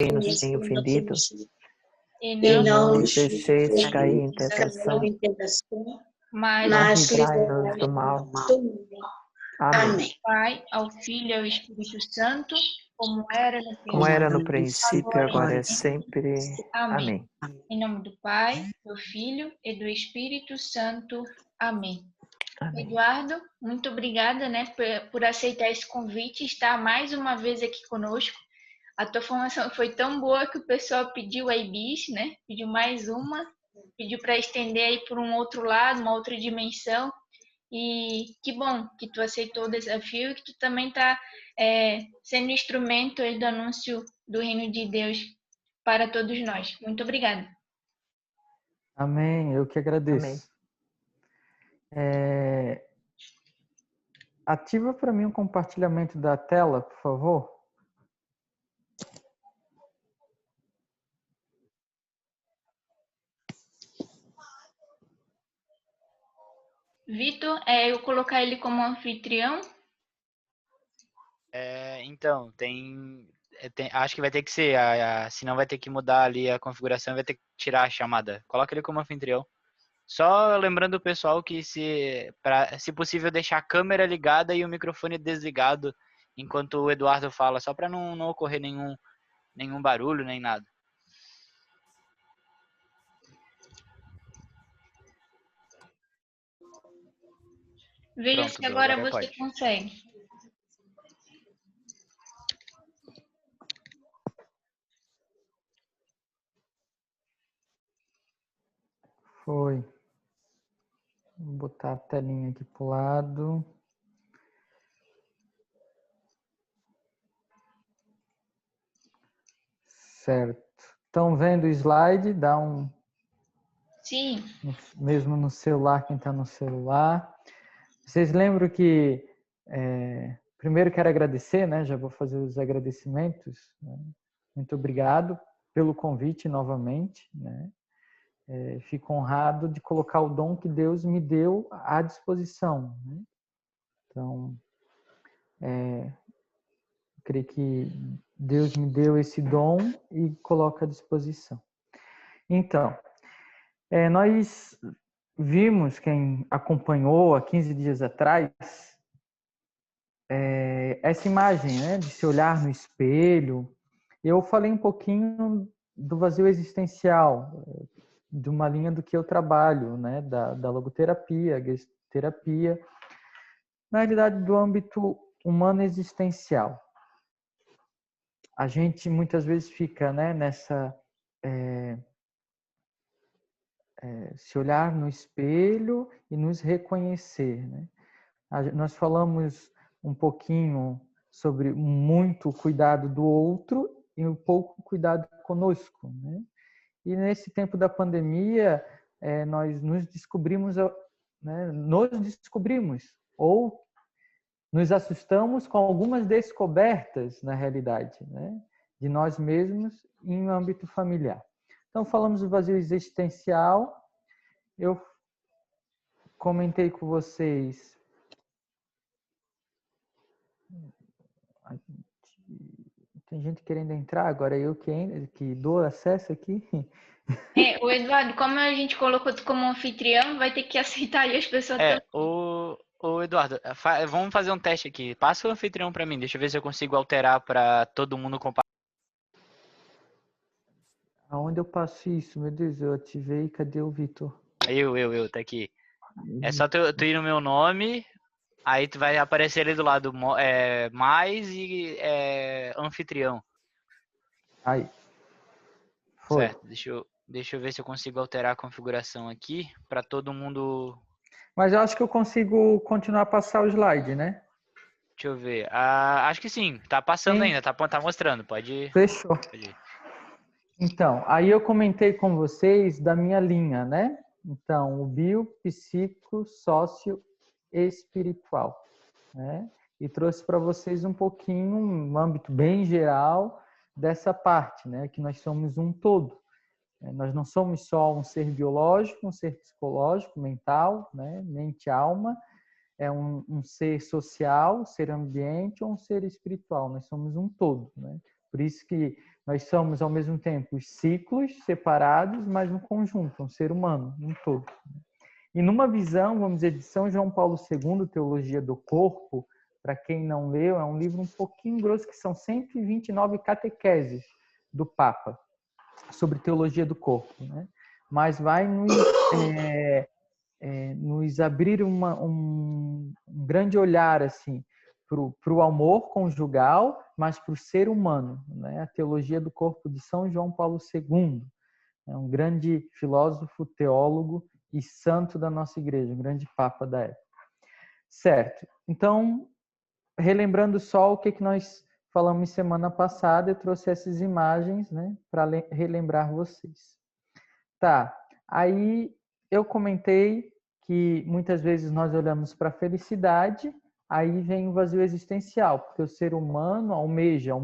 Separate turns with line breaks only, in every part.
nos tem ofendido,
e
e
não
não
nos
nos deixeis cair em tentação,
mas
mas livrai-nos do mal. Amém.
Pai, ao Filho e ao Espírito Santo, como era
Como era no
princípio,
princípio, agora
agora
é sempre.
Amém.
Amém.
Em nome do Pai, do Filho e do Espírito Santo. Amém.
Amém.
Eduardo, muito obrigada, né, por aceitar esse convite e estar mais uma vez aqui conosco. A tua formação foi tão boa que o pessoal pediu a IBIS, né? Pediu mais uma, pediu para estender aí por um outro lado, uma outra dimensão. E que bom que tu aceitou o desafio e que tu também está sendo instrumento aí do anúncio do reino de Deus para todos nós. Muito obrigada.
Amém, eu que
Amém.
agradeço. Ativa para mim o compartilhamento da tela, por favor.
Vitor, eu colocar ele como anfitrião?
Então, acho que vai ter que ser, senão vai ter que mudar ali a configuração, vai ter que tirar a chamada. Coloca ele como anfitrião. Só lembrando o pessoal que se possível deixar a câmera ligada e o microfone desligado enquanto o Eduardo fala, só para não ocorrer nenhum barulho nem nada.
Veja
Pronto,
se agora você
pode.
consegue.
Foi. Vou botar a telinha aqui pro lado. Certo. Estão vendo o slide? Dá um...
Sim.
Mesmo no celular, quem está no celular. Vocês lembram que... primeiro quero agradecer, né? Já vou fazer os agradecimentos. Né? Muito obrigado pelo convite novamente, né? Fico honrado de colocar o dom que Deus me deu à disposição. Né? Então, creio que Deus me deu esse dom e coloca à disposição. Então, nós vimos, quem acompanhou há 15 dias atrás, essa imagem, né, de se olhar no espelho. Eu falei um pouquinho do vazio existencial, de uma linha do que eu trabalho, né, da logoterapia, gestterapia, na realidade do âmbito humano existencial. A gente muitas vezes fica, né, nessa se olhar no espelho e nos reconhecer, né? Nós falamos um pouquinho sobre muito cuidado do outro e um pouco cuidado conosco, né? E nesse tempo da pandemia, nós nos descobrimos, né, ou nos assustamos com algumas descobertas, na realidade, né, de nós mesmos em âmbito familiar. Então, falamos do vazio existencial. Eu comentei com vocês... Tem gente querendo entrar, agora eu que dou acesso aqui.
O Eduardo, como a gente colocou tu como anfitrião, vai ter que aceitar aí as pessoas também.
O Eduardo, vamos fazer um teste aqui. Passa o anfitrião para mim, deixa eu ver se eu consigo alterar para todo mundo compartilhar.
Aonde eu passo isso? Meu Deus, eu ativei. Cadê o Vitor?
Tá aqui. É só tu ir no meu nome, aí tu vai aparecer ali do lado mais e anfitrião.
Aí. Foi.
Certo, deixa eu ver se eu consigo alterar a configuração aqui para todo mundo.
Mas eu acho que eu consigo continuar a passar o slide, né?
Deixa eu ver. Acho que sim, tá passando ainda, tá mostrando, pode.
Fechou.
Pode ir.
Então, aí eu comentei com vocês da minha linha, né? Então, o bio, psico, sócio espiritual, né? E trouxe para vocês um pouquinho, um âmbito bem geral dessa parte, né? Que nós somos um todo. Nós não somos só um ser biológico, um ser psicológico, mental, né? Mente, alma. É um ser social, um ser ambiente ou um ser espiritual. Nós somos um todo, né? Por isso que nós somos, ao mesmo tempo, os ciclos separados, mas um conjunto, um ser humano, um todo. E numa visão, vamos dizer, de São João Paulo II, Teologia do Corpo, para quem não leu, é um livro um pouquinho grosso, que são 129 catequeses do Papa sobre teologia do corpo, né? Mas vai nos abrir um grande olhar assim para o amor conjugal, mas para o ser humano, né? A teologia do corpo de São João Paulo II, é um grande filósofo, teólogo e santo da nossa igreja, um grande papa da época. Certo. Então, relembrando só o que nós falamos semana passada, eu trouxe essas imagens, né, para relembrar vocês. Tá. Aí eu comentei que muitas vezes nós olhamos para a felicidade, aí vem o vazio existencial, porque o ser humano almeja,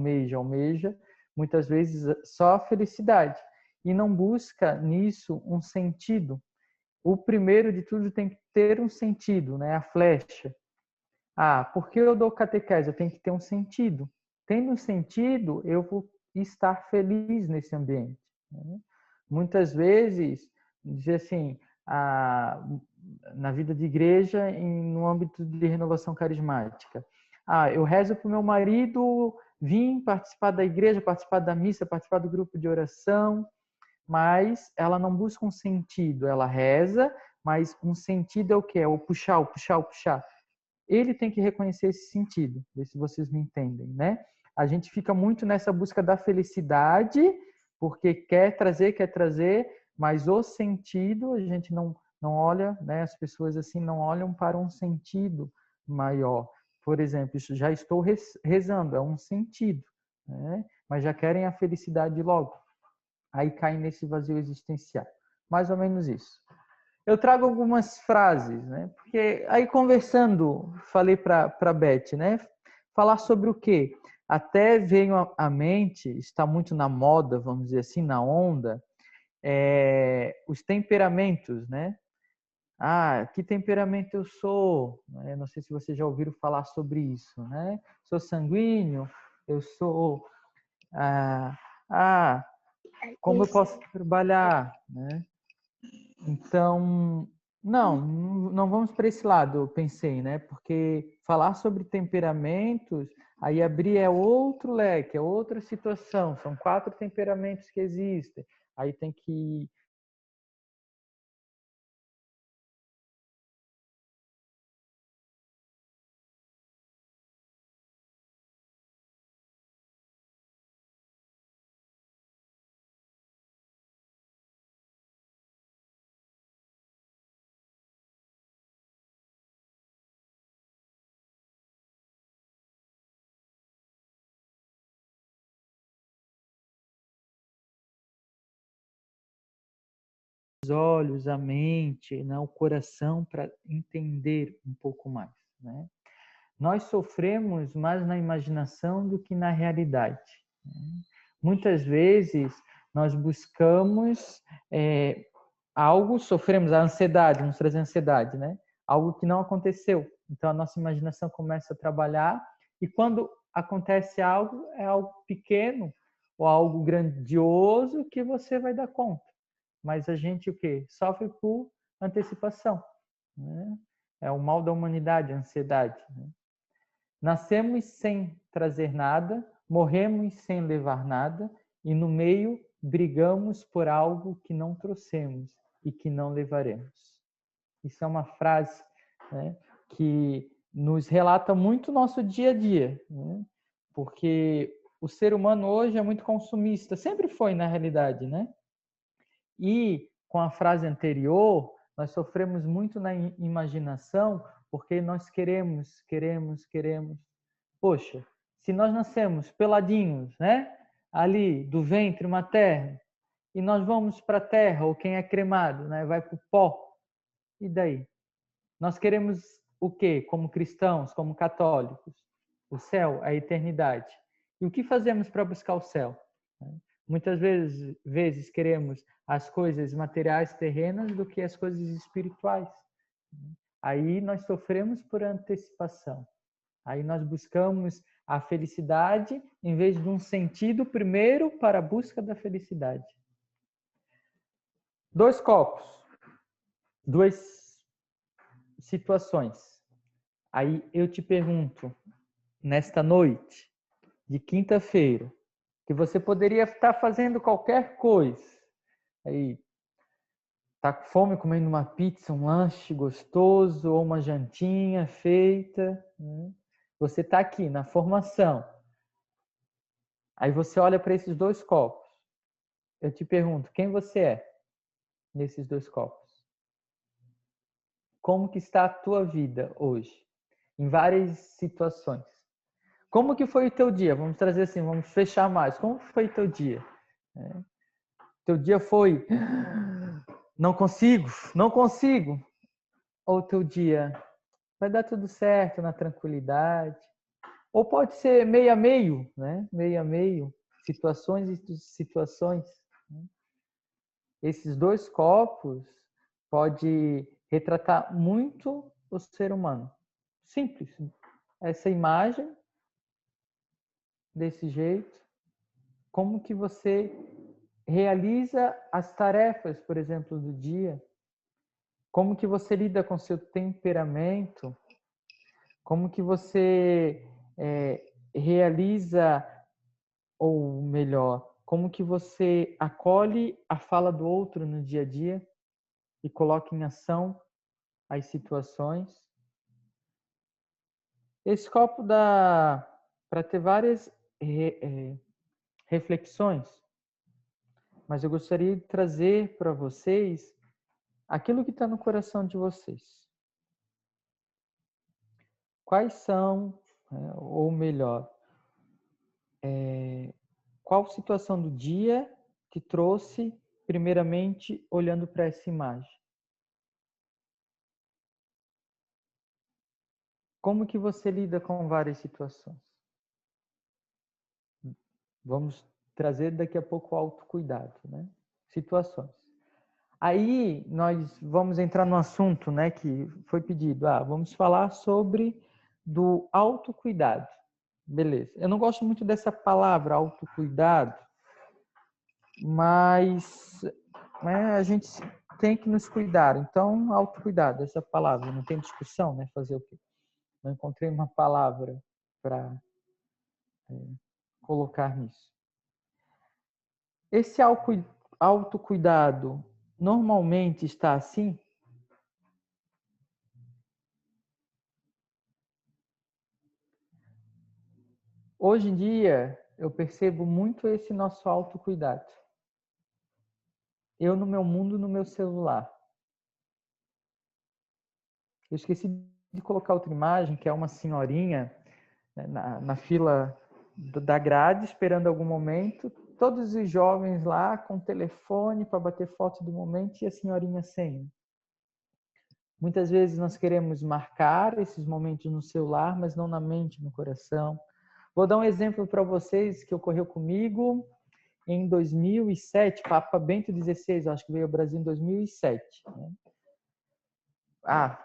muitas vezes só a felicidade, e não busca nisso um sentido. O primeiro de tudo tem que ter um sentido, né? A flecha. Por que eu dou catequese? Eu tenho que ter um sentido. Tendo um sentido, eu vou estar feliz nesse ambiente, né? Muitas vezes, dizer assim, na vida de igreja, no âmbito de renovação carismática. Eu rezo para o meu marido vir participar da igreja, participar da missa, participar do grupo de oração, mas ela não busca um sentido. Ela reza, mas um sentido é o quê? É o puxar, o puxar, o puxar. Ele tem que reconhecer esse sentido, ver se vocês me entendem, né? A gente fica muito nessa busca da felicidade, porque quer trazer, mas o sentido, a gente não olha, né? As pessoas assim não olham para um sentido maior. Por exemplo, já estou rezando, é um sentido, né? Mas já querem a felicidade logo. Aí caem nesse vazio existencial. Mais ou menos isso. Eu trago algumas frases, né? Porque aí conversando, falei para a Beth, né? Falar sobre o quê? Até veio à mente, está muito na moda, vamos dizer assim, na onda, os temperamentos, né? Que temperamento eu sou? Não sei se vocês já ouviram falar sobre isso, né? Sou sanguíneo, eu sou... como eu posso trabalhar, né? Então, não vamos para esse lado, eu pensei, né? Porque falar sobre temperamentos, aí abrir é outro leque, é outra situação. São 4 temperamentos que existem. Aí tem que... os olhos, a mente, né, o coração para entender um pouco mais, né? Nós sofremos mais na imaginação do que na realidade, né? Muitas vezes nós buscamos algo, sofremos a ansiedade, vamos trazer ansiedade, né? Algo que não aconteceu. Então a nossa imaginação começa a trabalhar e quando acontece algo, é algo pequeno ou algo grandioso que você vai dar conta. Mas a gente o quê? Sofre por antecipação, né? É o mal da humanidade, a ansiedade, né? Nascemos sem trazer nada, morremos sem levar nada e no meio brigamos por algo que não trouxemos e que não levaremos. Isso é uma frase, né, que nos relata muito o nosso dia a dia, né? Porque o ser humano hoje é muito consumista, sempre foi na realidade, né? E com a frase anterior, nós sofremos muito na imaginação, porque nós queremos. Poxa, se nós nascemos peladinhos, né? Ali do ventre materno, e nós vamos para a terra, ou quem é cremado, né? Vai para o pó. E daí? Nós queremos o quê? Como cristãos, como católicos? O céu, a eternidade. E o que fazemos para buscar o céu? Muitas vezes queremos as coisas materiais terrenas do que as coisas espirituais. Aí nós sofremos por antecipação. Aí nós buscamos a felicidade em vez de um sentido primeiro para a busca da felicidade. 2 copos, 2 situações. Aí eu te pergunto, nesta noite de quinta-feira, que você poderia estar fazendo qualquer coisa, aí tá com fome, comendo uma pizza, um lanche gostoso ou uma jantinha feita, né? Você está aqui na formação. Aí você olha para esses 2 copos. Eu te pergunto, quem você é nesses 2 copos? Como que está a tua vida hoje? Em várias situações. Como que foi o teu dia? Vamos trazer assim, vamos fechar mais. Como foi o teu dia? Teu dia foi, não consigo, não consigo. Ou teu dia, vai dar tudo certo na tranquilidade. Ou pode ser meio a meio, né? Meio a meio, situações e situações. Esses 2 copos pode retratar muito o ser humano. Simples. Essa imagem desse jeito, como que você realiza as tarefas, por exemplo, do dia, como que você lida com seu temperamento, como que você realiza, ou melhor, como que você acolhe a fala do outro no dia a dia e coloca em ação as situações. Esse copo dá para ter várias reflexões, mas eu gostaria de trazer para vocês aquilo que está no coração de vocês. Quais são, ou melhor, qual situação do dia te trouxe, primeiramente, olhando para essa imagem? Como que você lida com várias situações? Vamos trazer daqui a pouco o autocuidado, né? Situações. Aí nós vamos entrar no assunto, né, que foi pedido. Vamos falar sobre do autocuidado. Beleza. Eu não gosto muito dessa palavra, autocuidado, mas a gente tem que nos cuidar. Então, autocuidado, essa palavra, não tem discussão, né? Fazer o quê? Não encontrei uma palavra para colocar nisso. Esse autocuidado normalmente está assim? Hoje em dia, eu percebo muito esse nosso autocuidado. Eu no meu mundo, no meu celular. Eu esqueci de colocar outra imagem, que é uma senhorinha, né, na fila da grade, esperando algum momento. Todos os jovens lá com telefone para bater foto do momento e a senhorinha sem. Muitas vezes nós queremos marcar esses momentos no celular, mas não na mente, no coração. Vou dar um exemplo para vocês que ocorreu comigo em 2007, Papa Bento XVI, acho que veio ao Brasil em 2007. Né?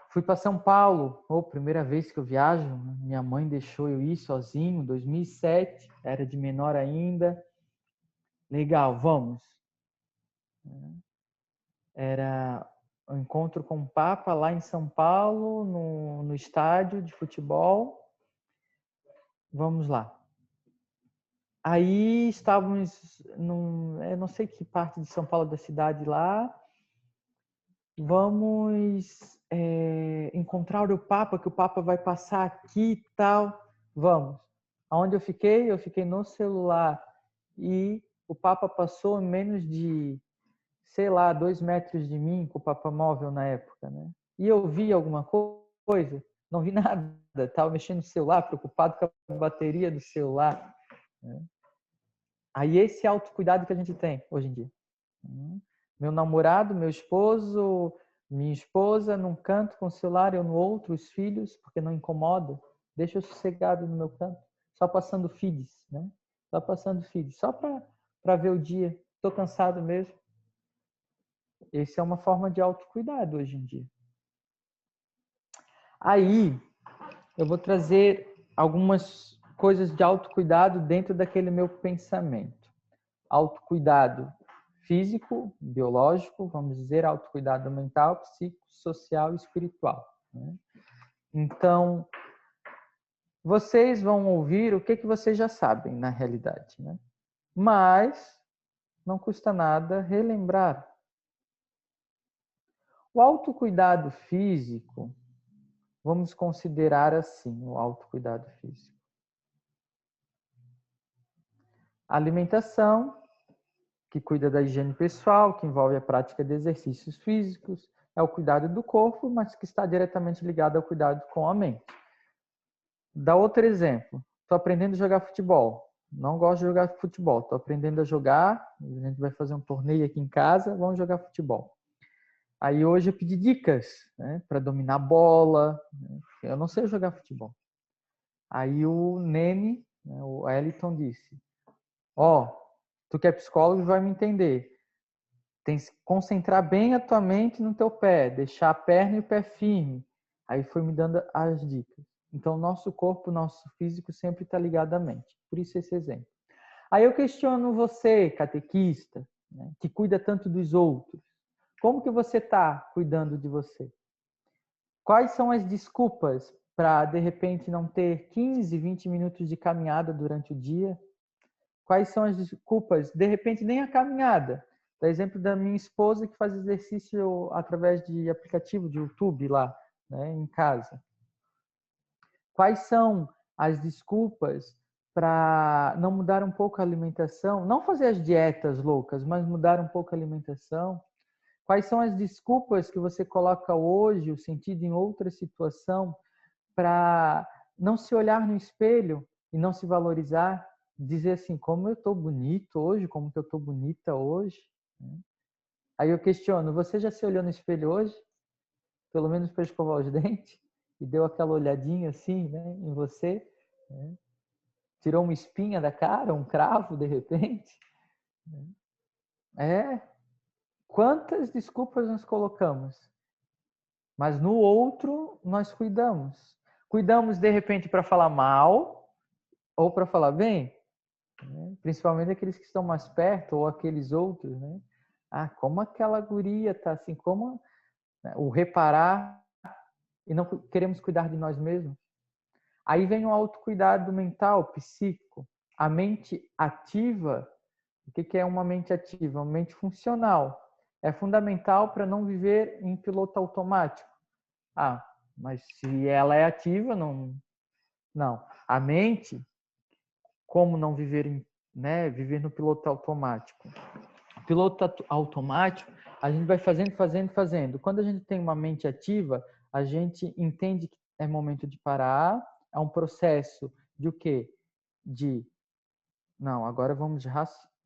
Fui para São Paulo, primeira vez que eu viajo, minha mãe deixou eu ir sozinho, 2007, era de menor ainda. Legal, vamos. Era um encontro com o Papa lá em São Paulo, no estádio de futebol. Vamos lá. Aí estávamos, eu não sei que parte de São Paulo da cidade lá. Vamos encontrar o Papa, que o Papa vai passar aqui e tal. Vamos. Aonde eu fiquei? Eu fiquei no celular. E o Papa passou em menos de, 2 metros de mim, com o Papa móvel na época, né? E eu vi alguma coisa? Não vi nada. Estava mexendo no celular, preocupado com a bateria do celular. Né? Aí esse autocuidado que a gente tem hoje em dia. Meu namorado, meu esposo, minha esposa num canto com o celular, eu no outro, os filhos, porque não incomoda. Deixa eu sossegado no meu canto, só passando feeds, né? Só passando feeds, só para ver o dia. Estou cansado mesmo. Essa é uma forma de autocuidado hoje em dia. Aí, eu vou trazer algumas coisas de autocuidado dentro daquele meu pensamento. Autocuidado físico, biológico, vamos dizer, autocuidado mental, psicossocial e espiritual, né? Então, vocês vão ouvir o que vocês já sabem, na realidade, né? Mas não custa nada relembrar. O autocuidado físico, vamos considerar assim, o autocuidado físico. A alimentação, que cuida da higiene pessoal, que envolve a prática de exercícios físicos, é o cuidado do corpo, mas que está diretamente ligado ao cuidado com a mente. Dá outro exemplo. Estou aprendendo a jogar futebol. Não gosto de jogar futebol. Estou aprendendo a jogar. A gente vai fazer um torneio aqui em casa. Vamos jogar futebol. Aí hoje eu pedi dicas, né, para dominar a bola. Né, eu não sei jogar futebol. Aí o Nene, né, o Eliton disse: tu que é psicólogo vai me entender. Tem que concentrar bem a tua mente no teu pé, deixar a perna e o pé firme. Aí foi me dando as dicas. Então, nosso corpo, nosso físico sempre está ligado à mente. Por isso esse exemplo. Aí eu questiono você, catequista, né, que cuida tanto dos outros. Como que você está cuidando de você? Quais são as desculpas para, de repente, não ter 15, 20 minutos de caminhada durante o dia? Quais são as desculpas? De repente, nem a caminhada. Dá exemplo da minha esposa que faz exercício através de aplicativo de YouTube lá, né, em casa. Quais são as desculpas para não mudar um pouco a alimentação? Não fazer as dietas loucas, mas mudar um pouco a alimentação? Quais são as desculpas que você coloca hoje, o sentido em outra situação, para não se olhar no espelho e não se valorizar? Dizer assim, como eu estou bonito hoje, como que eu estou bonita hoje. Aí eu questiono, você já se olhou no espelho hoje? Pelo menos para escovar os dentes? E deu aquela olhadinha assim, né, em você? Né? Tirou uma espinha da cara, um cravo de repente? Quantas desculpas nós colocamos? Mas no outro nós cuidamos. Cuidamos de repente para falar mal ou para falar bem? Principalmente aqueles que estão mais perto ou aqueles outros, né? Como aquela guria tá assim, como, né, o reparar e não queremos cuidar de nós mesmos. Aí vem o autocuidado mental, psíquico. A mente ativa, o que é uma mente ativa? Uma mente funcional. É fundamental para não viver em piloto automático. Mas se ela é ativa, não. A mente, como não viver viver no piloto automático? Piloto automático, a gente vai fazendo. Quando a gente tem uma mente ativa, a gente entende que é momento de parar, é um processo de o quê? Agora vamos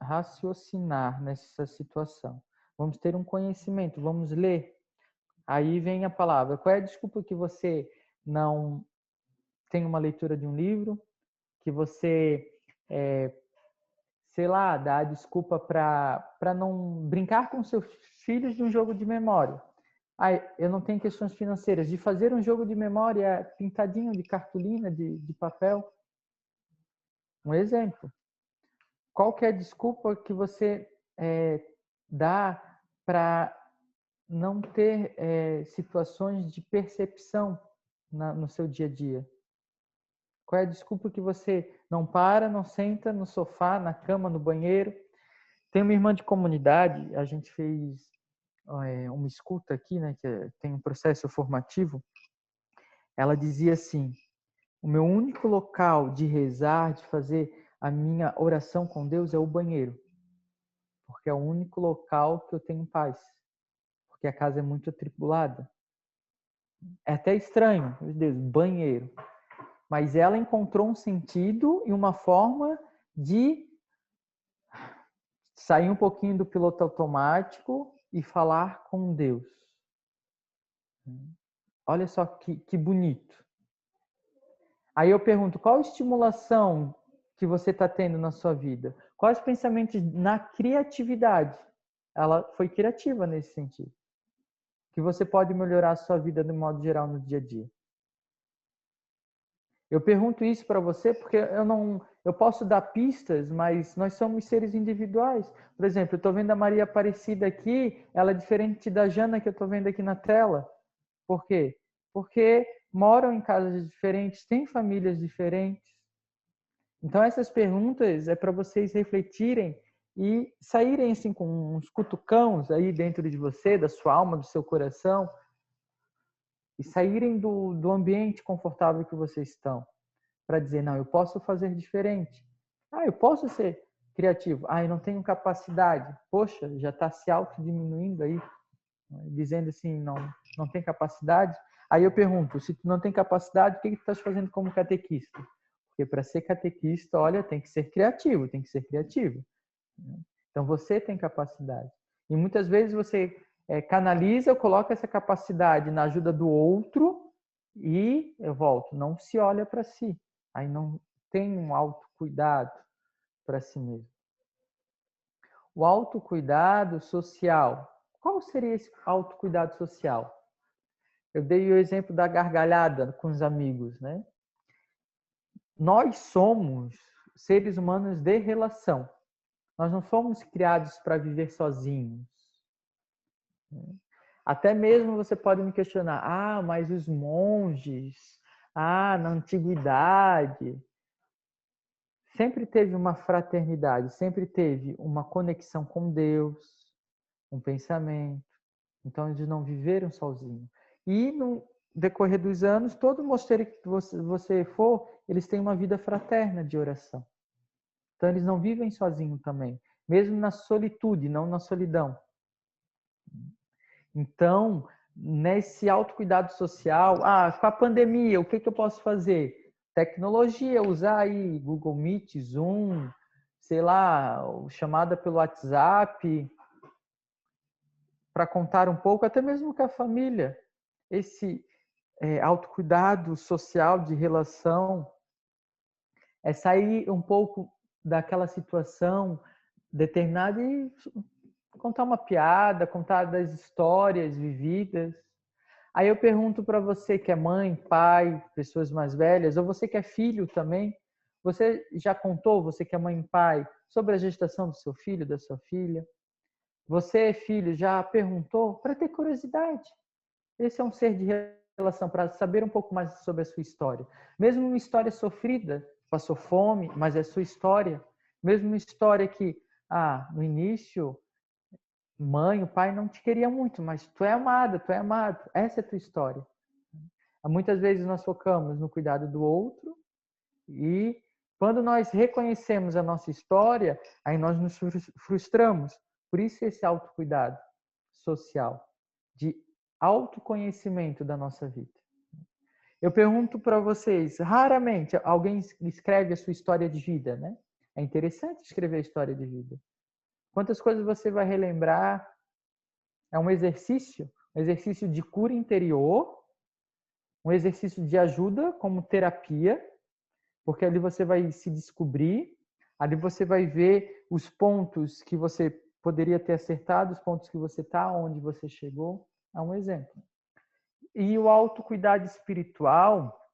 raciocinar nessa situação. Vamos ter um conhecimento, vamos ler. Aí vem a palavra. Qual é a desculpa que você não tem uma leitura de um livro? Que você, dá a desculpa para não brincar com seus filhos de um jogo de memória. Eu não tenho questões financeiras. De fazer um jogo de memória pintadinho de cartolina, de papel. Um exemplo. Qual que é a desculpa que você dá para não ter situações de percepção no seu dia a dia? Qual é a desculpa que você não para, não senta no sofá, na cama, no banheiro? Tem uma irmã de comunidade, a gente fez uma escuta aqui, né, que tem um processo formativo. Ela dizia assim: o meu único local de rezar, de fazer a minha oração com Deus é o banheiro. Porque é o único local que eu tenho paz. Porque a casa é muito atribulada. É até estranho, meu Deus, banheiro. Mas ela encontrou um sentido e uma forma de sair um pouquinho do piloto automático e falar com Deus. Olha só que bonito. Aí eu pergunto, qual estimulação que você está tendo na sua vida? Quais pensamentos na criatividade? Ela foi criativa nesse sentido. Que você pode melhorar a sua vida de modo geral no dia a dia. Eu pergunto isso para você porque eu posso dar pistas, mas nós somos seres individuais. Por exemplo, eu estou vendo a Maria Aparecida aqui, ela é diferente da Jana que eu estou vendo aqui na tela. Por quê? Porque moram em casas diferentes, têm famílias diferentes. Então, essas perguntas é para vocês refletirem e saírem assim com uns cutucãos aí dentro de você, da sua alma, do seu coração, e saírem do ambiente confortável que vocês estão, para dizer, não, eu posso fazer diferente. Ah, eu posso ser criativo. Ah, eu não tenho capacidade. Poxa, já está se autodiminuindo aí, dizendo assim, não tem capacidade. Aí eu pergunto, se tu não tem capacidade, o que tu estás fazendo como catequista? Porque para ser catequista, olha, tem que ser criativo, tem que ser criativo. Então você tem capacidade. E muitas vezes você canaliza, coloca essa capacidade na ajuda do outro e eu volto, não se olha para si. Aí não tem um autocuidado para si mesmo. O autocuidado social. Qual seria esse autocuidado social? Eu dei o exemplo da gargalhada com os amigos, né? Nós somos seres humanos de relação. Nós não fomos criados para viver sozinhos. Até mesmo você pode me questionar, mas os monges, na antiguidade, sempre teve uma fraternidade, sempre teve uma conexão com Deus, um pensamento. Então, eles não viveram sozinhos. E no decorrer dos anos, todo mosteiro que você for, eles têm uma vida fraterna de oração. Então, eles não vivem sozinhos também, mesmo na solitude, não na solidão. Então, nesse autocuidado social, com a pandemia, o que eu posso fazer? Tecnologia, usar aí Google Meet, Zoom, sei lá, chamada pelo WhatsApp, para contar um pouco, até mesmo com a família. Esse autocuidado social de relação é sair um pouco daquela situação determinada e contar uma piada, contar das histórias vividas. Aí eu pergunto para você que é mãe, pai, pessoas mais velhas, ou você que é filho também, você já contou, você que é mãe e pai, sobre a gestação do seu filho, da sua filha? Você, filho, já perguntou para ter curiosidade? Esse é um ser de relação, para saber um pouco mais sobre a sua história. Mesmo uma história sofrida, passou fome, mas é sua história. Mesmo uma história que, no início, mãe, o pai não te queria muito, mas tu é amada, tu é amado. Essa é a tua história. Muitas vezes nós focamos no cuidado do outro e quando nós reconhecemos a nossa história, aí nós nos frustramos. Por isso esse autocuidado social, de autoconhecimento da nossa vida. Eu pergunto para vocês, raramente alguém escreve a sua história de vida, né? É interessante escrever a história de vida. Quantas coisas você vai relembrar? É um exercício de cura interior, um exercício de ajuda como terapia, porque ali você vai se descobrir, ali você vai ver os pontos que você poderia ter acertado, os pontos que você está, onde você chegou. É um exemplo. E o autocuidado espiritual,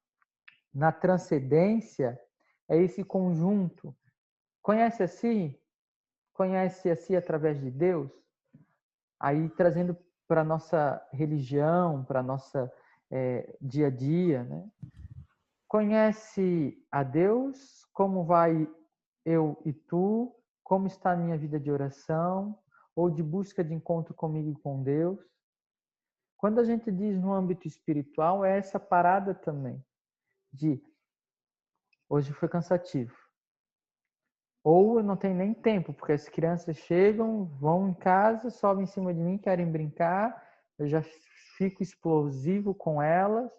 na transcendência, é esse conjunto. Conhece a si? Conhece a si através de Deus? Aí trazendo para a nossa religião, para a nossa dia a dia, né? Conhece a Deus? Como vai eu e tu? Como está a minha vida de oração? Ou de busca de encontro comigo e com Deus? Quando a gente diz no âmbito espiritual, é essa parada também de hoje foi cansativo. Ou eu não tenho nem tempo, porque as crianças chegam, vão em casa, sobem em cima de mim, querem brincar, eu já fico explosivo com elas.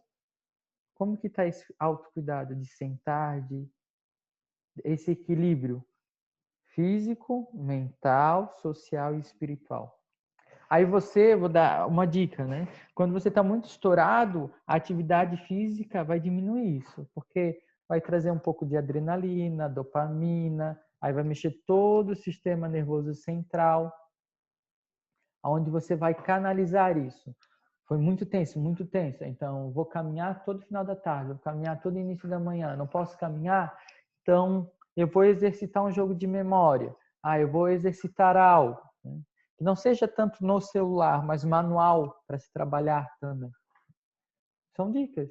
Como que está esse autocuidado de sentar, esse equilíbrio físico, mental, social e espiritual? Aí vou dar uma dica, né? Quando você está muito estourado, a atividade física vai diminuir isso, porque vai trazer um pouco de adrenalina, dopamina, aí vai mexer todo o sistema nervoso central, onde você vai canalizar isso. Foi muito tenso, muito tenso. Então, vou caminhar todo final da tarde, vou caminhar todo início da manhã. Não posso caminhar, então eu vou exercitar um jogo de memória. Eu vou exercitar algo, né? Que não seja tanto no celular, mas manual para se trabalhar também. São dicas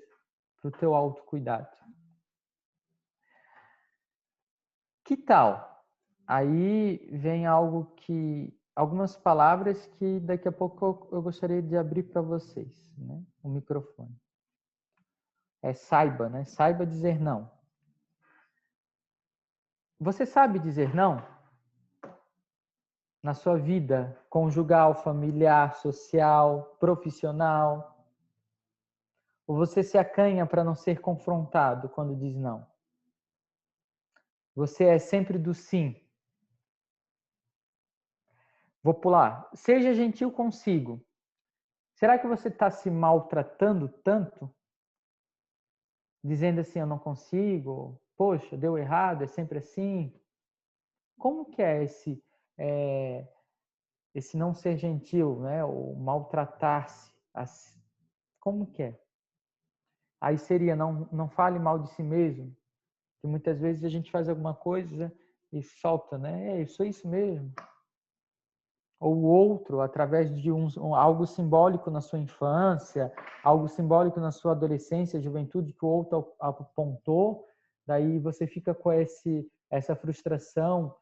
para o teu autocuidado. Que tal? Aí vem algumas palavras que daqui a pouco eu gostaria de abrir para vocês, né? O microfone. Saiba, né? Saiba dizer não. Você sabe dizer não? Na sua vida conjugal, familiar, social, profissional? Ou você se acanha para não ser confrontado quando diz não? Você é sempre do sim. Vou pular. Seja gentil consigo. Será que você está se maltratando tanto? Dizendo assim, eu não consigo, poxa, deu errado, é sempre assim. Como que é esse não ser gentil, né? Ou maltratar-se? Como que é? Aí seria, não fale mal de si mesmo, que muitas vezes a gente faz alguma coisa e solta, né? Eu sou isso mesmo. Ou o outro, através de algo simbólico na sua infância, algo simbólico na sua adolescência, juventude, que o outro apontou, daí você fica com essa frustração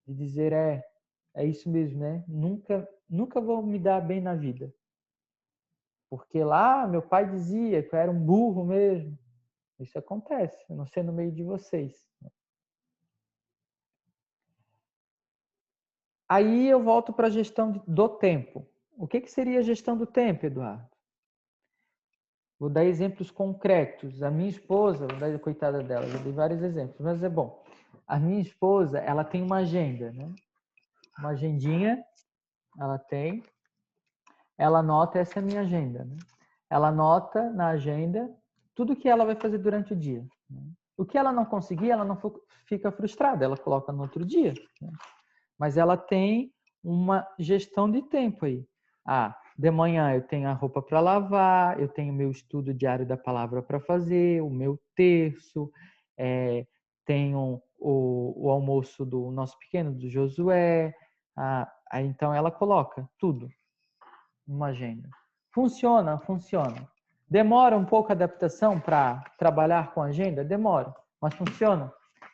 de dizer, é isso mesmo, né? Nunca vou me dar bem na vida. Porque lá meu pai dizia que eu era um burro mesmo. Isso acontece, eu não sei no meio de vocês. Aí eu volto para a gestão do tempo. O que seria a gestão do tempo, Eduardo? Vou dar exemplos concretos. A minha esposa, vou dar a coitada dela, eu dei vários exemplos, mas é bom. A minha esposa, ela tem uma agenda, né? Uma agendinha, ela tem. Ela anota, essa é a minha agenda, né? Ela anota na agenda tudo que ela vai fazer durante o dia, né? O que ela não conseguir, ela não fica frustrada, ela coloca no outro dia, né? Mas ela tem uma gestão de tempo aí. De manhã eu tenho a roupa para lavar, eu tenho meu estudo diário da palavra para fazer, o meu terço, tenho o almoço do nosso pequeno, do Josué. Aí então ela coloca tudo numa agenda. Funciona, funciona. Demora um pouco a adaptação para trabalhar com a agenda? Demora, mas funciona.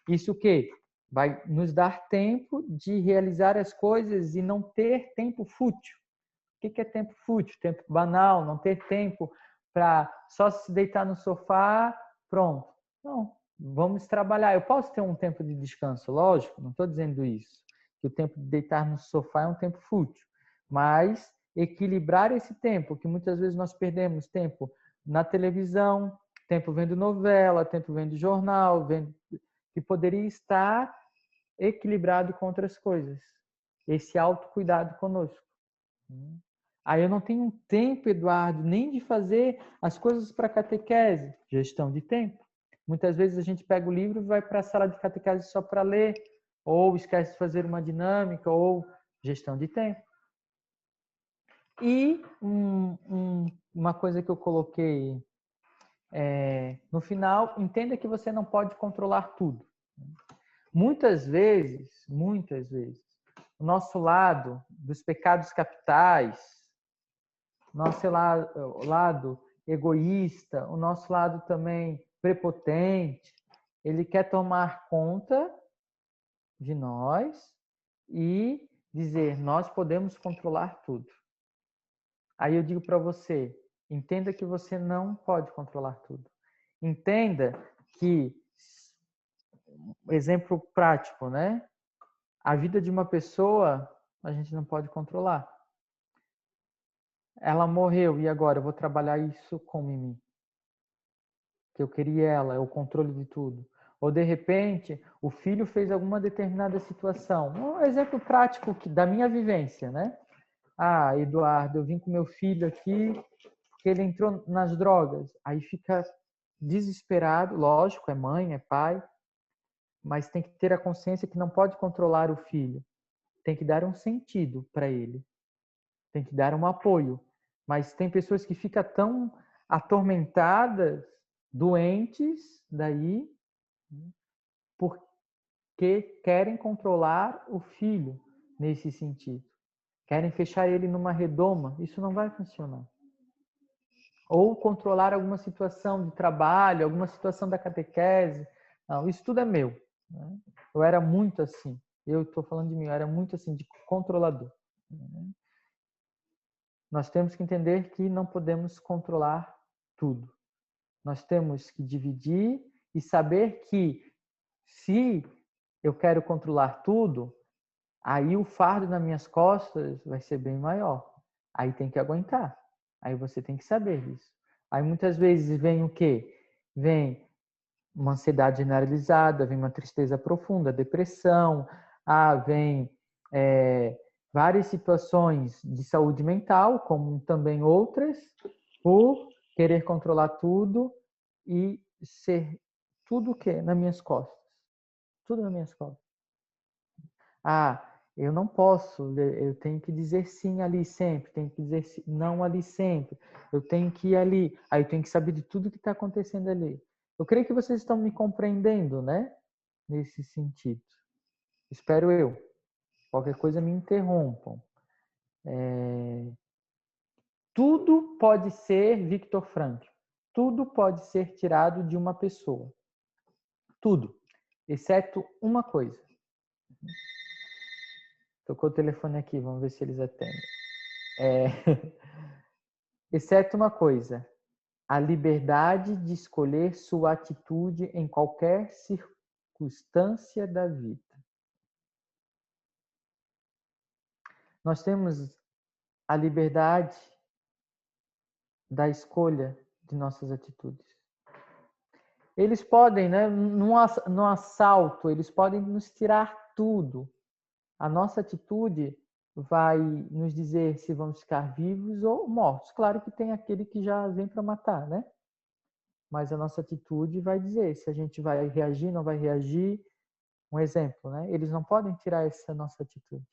Isso o quê? Vai nos dar tempo de realizar as coisas e não ter tempo fútil. O que é tempo fútil? Tempo banal, não ter tempo para só se deitar no sofá, pronto. Não, vamos trabalhar. Eu posso ter um tempo de descanso, lógico, não estou dizendo isso. Que o tempo de deitar no sofá é um tempo fútil. Mas equilibrar esse tempo, que muitas vezes nós perdemos tempo na televisão, tempo vendo novela, tempo vendo jornal, que poderia estar equilibrado com outras coisas. Esse autocuidado conosco. Aí eu não tenho tempo, Eduardo, nem de fazer as coisas para catequese. Gestão de tempo. Muitas vezes a gente pega o livro e vai para a sala de catequese só para ler, ou esquece de fazer uma dinâmica, ou gestão de tempo. E uma coisa que eu coloquei no final, entenda que você não pode controlar tudo. Muitas vezes, o nosso lado dos pecados capitais, nosso lado egoísta, o nosso lado também prepotente, ele quer tomar conta de nós e dizer, nós podemos controlar tudo. Aí eu digo para você, entenda que você não pode controlar tudo. Entenda que, exemplo prático, né? A vida de uma pessoa a gente não pode controlar. Ela morreu e agora eu vou trabalhar isso como em mim. Que eu queria ela, é o controle de tudo. Ou de repente, o filho fez alguma determinada situação. Um exemplo prático da minha vivência, né? Eduardo, eu vim com meu filho aqui porque ele entrou nas drogas. Aí fica desesperado, lógico, é mãe, é pai, mas tem que ter a consciência que não pode controlar o filho. Tem que dar um sentido para ele. Tem que dar um apoio. Mas tem pessoas que ficam tão atormentadas, doentes, daí, porque querem controlar o filho nesse sentido. Querem fechar ele numa redoma. Isso não vai funcionar. Ou controlar alguma situação de trabalho, alguma situação da catequese. Não, isso tudo é meu. Né? Eu era muito assim. Eu estou falando de mim, eu era muito assim, de controlador. Né? Nós temos que entender que não podemos controlar tudo. Nós temos que dividir e saber que se eu quero controlar tudo, aí o fardo nas minhas costas vai ser bem maior. Aí tem que aguentar. Aí você tem que saber disso. Aí muitas vezes vem o quê? Vem uma ansiedade generalizada, vem uma tristeza profunda, depressão, vem várias situações de saúde mental, como também outras, por querer controlar tudo e ser tudo o quê? Nas minhas costas. Tudo nas minhas costas. Eu não posso, eu tenho que dizer sim ali sempre, tenho que dizer não ali sempre, eu tenho que ir ali, aí eu tenho que saber de tudo que está acontecendo ali. Eu creio que vocês estão me compreendendo, né? Nesse sentido. Espero eu. Qualquer coisa me interrompam. Tudo pode ser Viktor Frankl. Tudo pode ser tirado de uma pessoa. Tudo. Exceto uma coisa. Tocou o telefone aqui, vamos ver se eles atendem. Exceto uma coisa. A liberdade de escolher sua atitude em qualquer circunstância da vida. Nós temos a liberdade da escolha de nossas atitudes. Eles podem, né, no assalto, eles podem nos tirar tudo. A nossa atitude vai nos dizer se vamos ficar vivos ou mortos. Claro que tem aquele que já vem para matar, né? Mas a nossa atitude vai dizer se a gente vai reagir, não vai reagir. Um exemplo, né? Eles não podem tirar essa nossa atitude.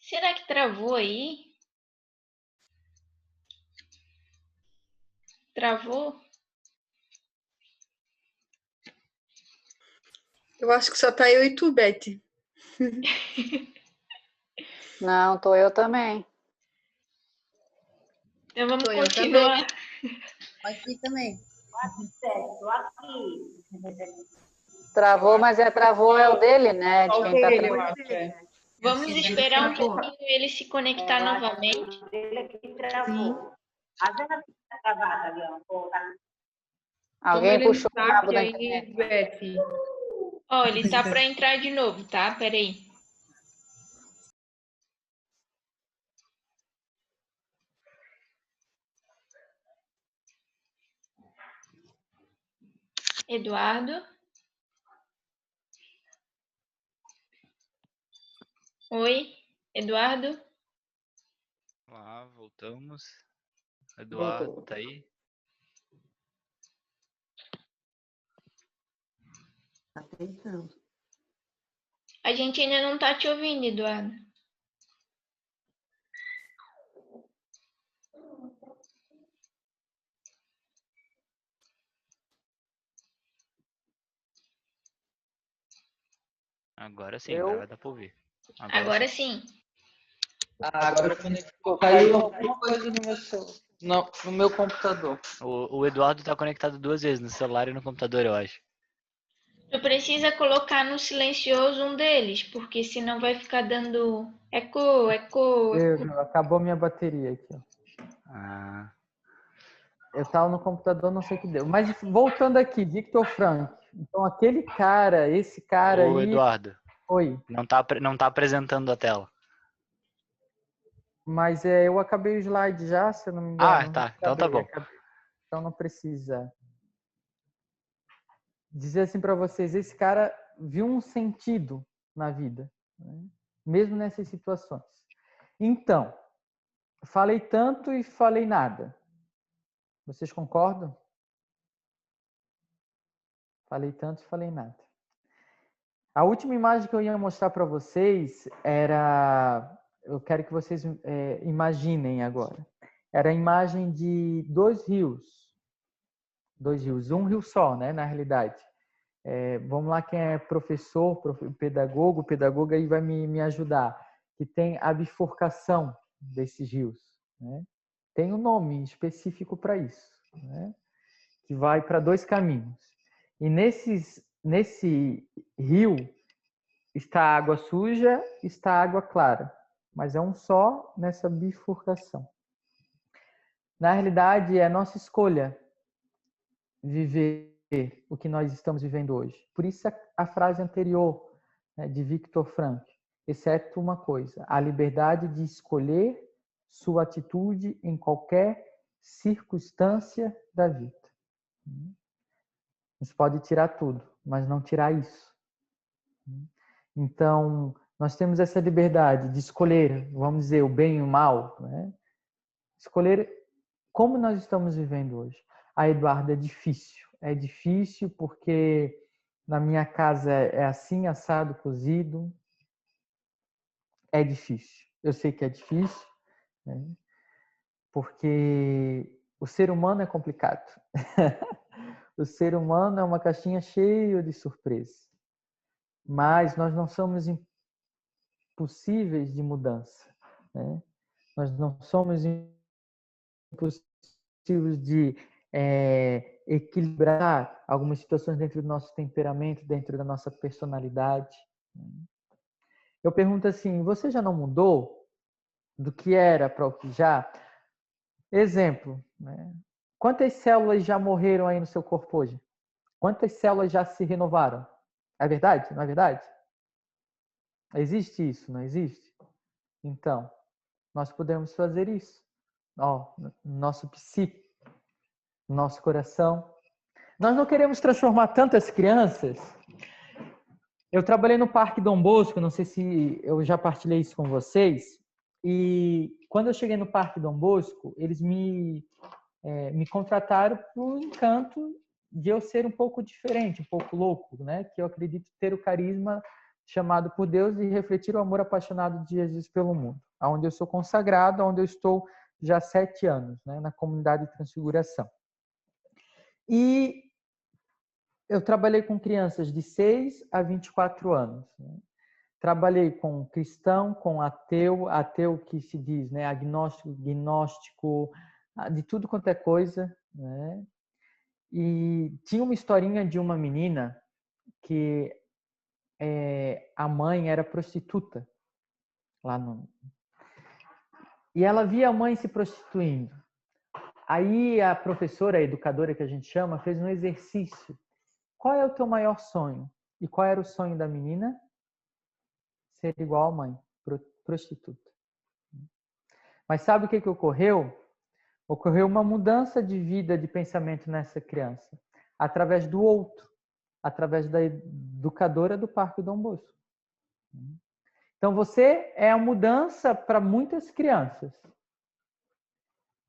Será que travou aí? Travou?
Eu acho que só tá eu e tu, Beth.
Não, tô eu também.
Então vamos
Tô eu
continuar.
Aqui também.
Travou, mas travou é o dele, né? De quem tá
Ele, eu
travando.
acho, é.
Vamos esperar um pouquinho ele se conectar novamente.
Sim.
Alguém
Toma ele
puxou
no
o cabo
saque
da
aí,
internet.
Beth.
Ó, ele tá para entrar de novo, tá? Peraí. Eduardo? Oi, Eduardo?
Lá, voltamos. Eduardo,
Voltou.
tá aí?
Tá tentando.
A gente ainda não tá te ouvindo, Eduardo.
Agora sim, agora vai dar pra ouvir.
Agora sim.
Agora caiu alguma coisa no meu computador.
O Eduardo tá conectado 2 vezes, no celular e no computador, eu acho.
Tu precisa colocar no silencioso um deles, porque senão vai ficar dando eco.
Acabou minha bateria aqui.
Ah,
Eu estava no computador, não sei o que deu. Mas voltando aqui, Viktor Frankl. Então, aquele cara, esse cara
ô,
aí...
Eduardo,
Oi.
não tá apresentando a tela.
Mas eu acabei o slide já, se eu não me
Ah,
engano.
tá. Então tá bom.
Então não precisa. Dizer assim para vocês, esse cara viu um sentido na vida, né? Mesmo nessas situações. Então, falei tanto e falei nada. Vocês concordam? Falei tanto e falei nada. A última imagem que eu ia mostrar para vocês era... Eu quero que vocês imaginem agora. Era a imagem de dois rios. Dois rios. Um rio só, né, na realidade. Vamos lá, quem é professor, pedagogo aí vai me ajudar. Que tem a bifurcação desses rios, né? Tem um nome específico para isso, né? Que vai para dois caminhos. E nesse rio está água suja, está água clara, mas é um só nessa bifurcação. Na realidade, é a nossa escolha viver o que nós estamos vivendo hoje. Por isso a frase anterior, né, de Viktor Frankl, exceto uma coisa, a liberdade de escolher sua atitude em qualquer circunstância da vida. Nos pode tirar tudo, mas não tirar isso. Então, nós temos essa liberdade de escolher, vamos dizer, o bem e o mal, né? Escolher como nós estamos vivendo hoje. Eduardo, é difícil. É difícil porque na minha casa é assim, assado, cozido. É difícil. Eu sei que é difícil, né? Porque o ser humano é complicado. O ser humano é uma caixinha cheia de surpresas. Mas nós não somos impossíveis de mudança, né? Nós não somos impossíveis de equilibrar algumas situações dentro do nosso temperamento, dentro da nossa personalidade. Eu pergunto assim, você já não mudou do que era para o que já? Exemplo, né? Quantas células já morreram aí no seu corpo hoje? Quantas células já se renovaram? É verdade? Não é verdade? Existe isso, não existe? Então, nós podemos fazer isso. Nosso psique, nosso coração. Nós não queremos transformar tantas crianças. Eu trabalhei no Parque Dom Bosco, não sei se eu já partilhei isso com vocês. E quando eu cheguei no Parque Dom Bosco, eles me contrataram por encanto de eu ser um pouco diferente, um pouco louco, né? Que eu acredito ter o carisma chamado por Deus e refletir o amor apaixonado de Jesus pelo mundo. Onde eu sou consagrado, onde eu estou já há 7 anos, né? Na comunidade de Transfiguração. E eu trabalhei com crianças de 6 a 24 anos. Né? Trabalhei com cristão, com ateu que se diz, né? Agnóstico, gnóstico, de tudo quanto é coisa. Né? E tinha uma historinha de uma menina que a mãe era prostituta. E ela via a mãe se prostituindo. Aí a professora, a educadora que a gente chama, fez um exercício. Qual é o teu maior sonho? E qual era o sonho da menina? Ser igual à mãe, prostituta. Mas sabe o que ocorreu? Ocorreu uma mudança de vida, de pensamento nessa criança. Através do outro. Através da educadora do Parque Dom Bosco. Então você é a mudança para muitas crianças.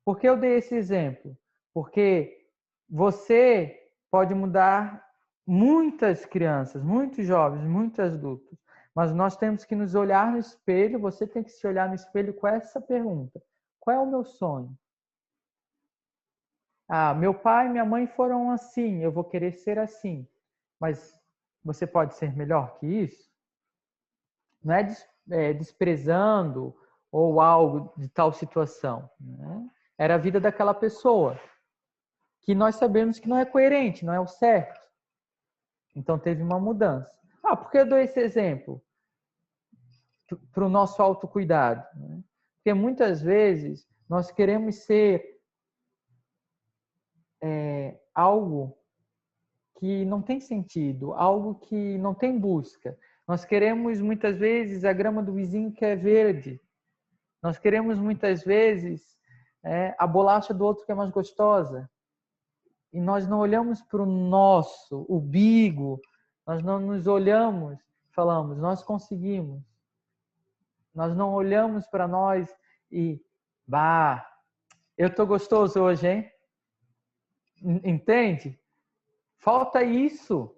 Por que eu dei esse exemplo? Porque você pode mudar muitas crianças, muitos jovens, muitos adultos. Mas nós temos que nos olhar no espelho, você tem que se olhar no espelho com essa pergunta. Qual é o meu sonho? Meu pai e minha mãe foram assim, eu vou querer ser assim. Mas você pode ser melhor que isso? Não é desprezando ou algo de tal situação. Né? Era a vida daquela pessoa, que nós sabemos que não é coerente, não é o certo. Então teve uma mudança. Por que eu dou esse exemplo? Para o nosso autocuidado. Né? Porque muitas vezes nós queremos ser algo que não tem sentido, algo que não tem busca. Nós queremos muitas vezes a grama do vizinho que é verde. Nós queremos muitas vezes a bolacha do outro que é mais gostosa. E nós não olhamos para o nosso, o umbigo, nós não nos olhamos, falamos, nós conseguimos. Nós não olhamos para nós e, bah, eu tô gostoso hoje, hein? Entende? Falta isso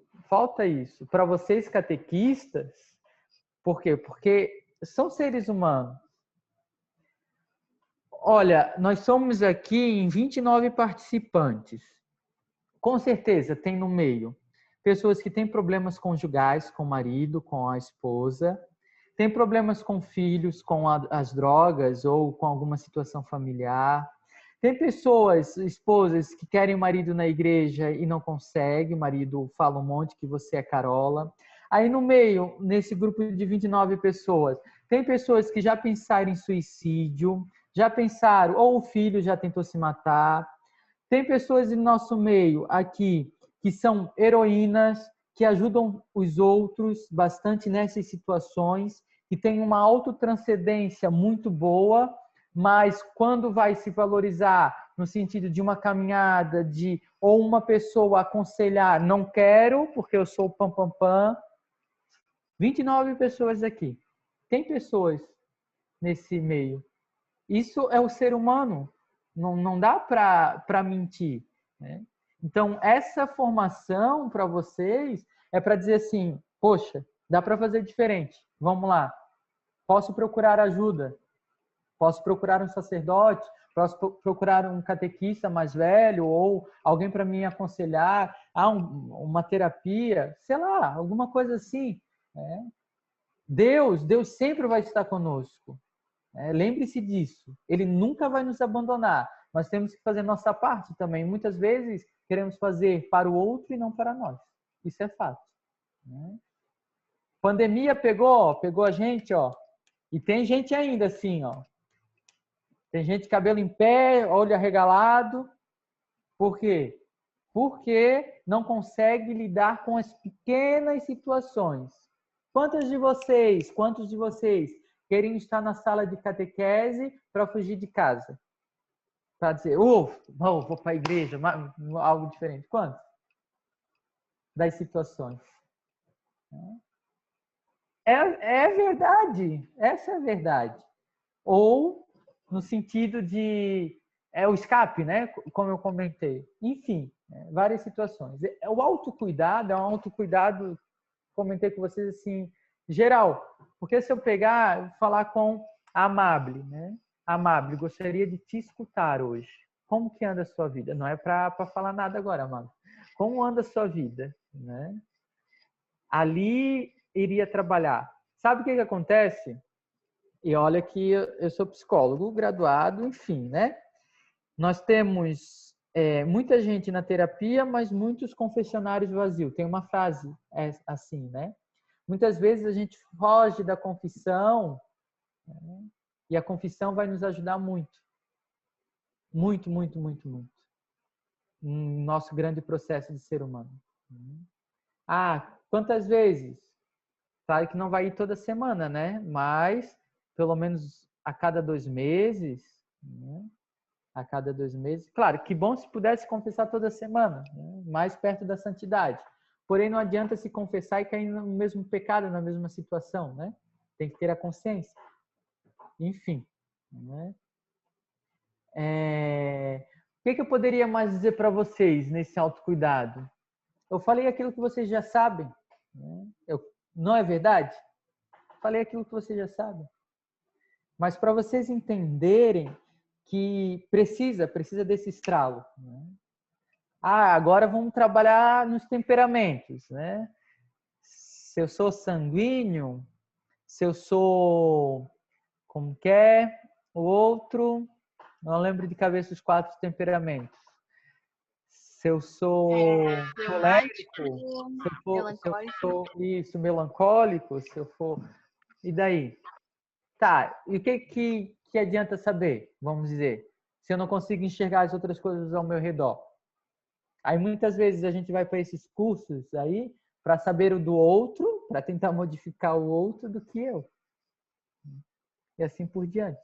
para vocês catequistas. Por quê? Porque são seres humanos. Olha, nós somos aqui em 29 participantes. Com certeza tem no meio pessoas que têm problemas conjugais com o marido, com a esposa, tem problemas com filhos, com as drogas ou com alguma situação familiar. Tem pessoas, esposas, que querem o marido na igreja e não conseguem, o marido fala um monte que você é carola. Aí no meio, nesse grupo de 29 pessoas, tem pessoas que já pensaram em suicídio, já pensaram, ou o filho já tentou se matar. Tem pessoas em nosso meio aqui que são heroínas, que ajudam os outros bastante nessas situações, que têm uma autotranscendência muito boa, mas quando vai se valorizar no sentido de uma caminhada, ou uma pessoa aconselhar, não quero, porque eu sou pam, pam, pam. 29 pessoas aqui. Tem pessoas nesse meio. Isso é o ser humano. Não dá para mentir, né? Então, essa formação para vocês é para dizer assim, poxa, dá para fazer diferente. Vamos lá. Posso procurar ajuda. Posso procurar um sacerdote. Posso procurar um catequista mais velho ou alguém para me aconselhar. Uma terapia, sei lá, alguma coisa assim, né? Deus sempre vai estar conosco. Lembre-se disso. Ele nunca vai nos abandonar. Nós temos que fazer nossa parte também. Muitas vezes queremos fazer para o outro e não para nós. Isso é fato, né? Pandemia pegou a gente, ó. E tem gente ainda assim, ó. Tem gente cabelo em pé, olho arregalado. Por quê? Porque não consegue lidar com as pequenas situações. Quantos de vocês querem estar na sala de catequese para fugir de casa? Para dizer, vou para a igreja, algo diferente. Quantos? Das situações. É verdade. Essa é a verdade. Ou no sentido de o escape, né? Como eu comentei. Enfim, várias situações. O autocuidado é um autocuidado, comentei com vocês assim, geral. Porque se eu falar com a Amable, né? Amable, gostaria de te escutar hoje. Como que anda a sua vida? Não é para falar nada agora, Amable. Como anda a sua vida, né? Ali iria trabalhar. Sabe o que acontece? E olha que eu sou psicólogo, graduado, enfim, né? Nós temos muita gente na terapia, mas muitos confessionários vazios. Tem uma frase assim, né? Muitas vezes a gente foge da confissão, né? E a confissão vai nos ajudar muito. Muito, muito, muito, muito. No nosso grande processo de ser humano. Quantas vezes? Claro que não vai ir toda semana, né? Mas pelo menos a cada 2 meses, né? A cada 2 meses. Claro, que bom se pudesse confessar toda semana, né? Mais perto da santidade. Porém, não adianta se confessar e cair no mesmo pecado, na mesma situação, né? Tem que ter a consciência. Enfim, né? O que eu poderia mais dizer para vocês nesse autocuidado? Eu falei aquilo que vocês já sabem, né? Não é verdade? Falei aquilo que vocês já sabem. Mas para vocês entenderem que precisa desse estralo, né? Agora vamos trabalhar nos temperamentos, né? Se eu sou sanguíneo, se eu sou como que é o outro, não lembro de cabeça os 4 temperamentos. Se eu sou colérico, se eu sou isso, melancólico, se eu for... E daí? Tá, e o que adianta saber, vamos dizer, se eu não consigo enxergar as outras coisas ao meu redor? Aí muitas vezes a gente vai para esses cursos aí para saber o do outro, para tentar modificar o outro do que eu. E assim por diante.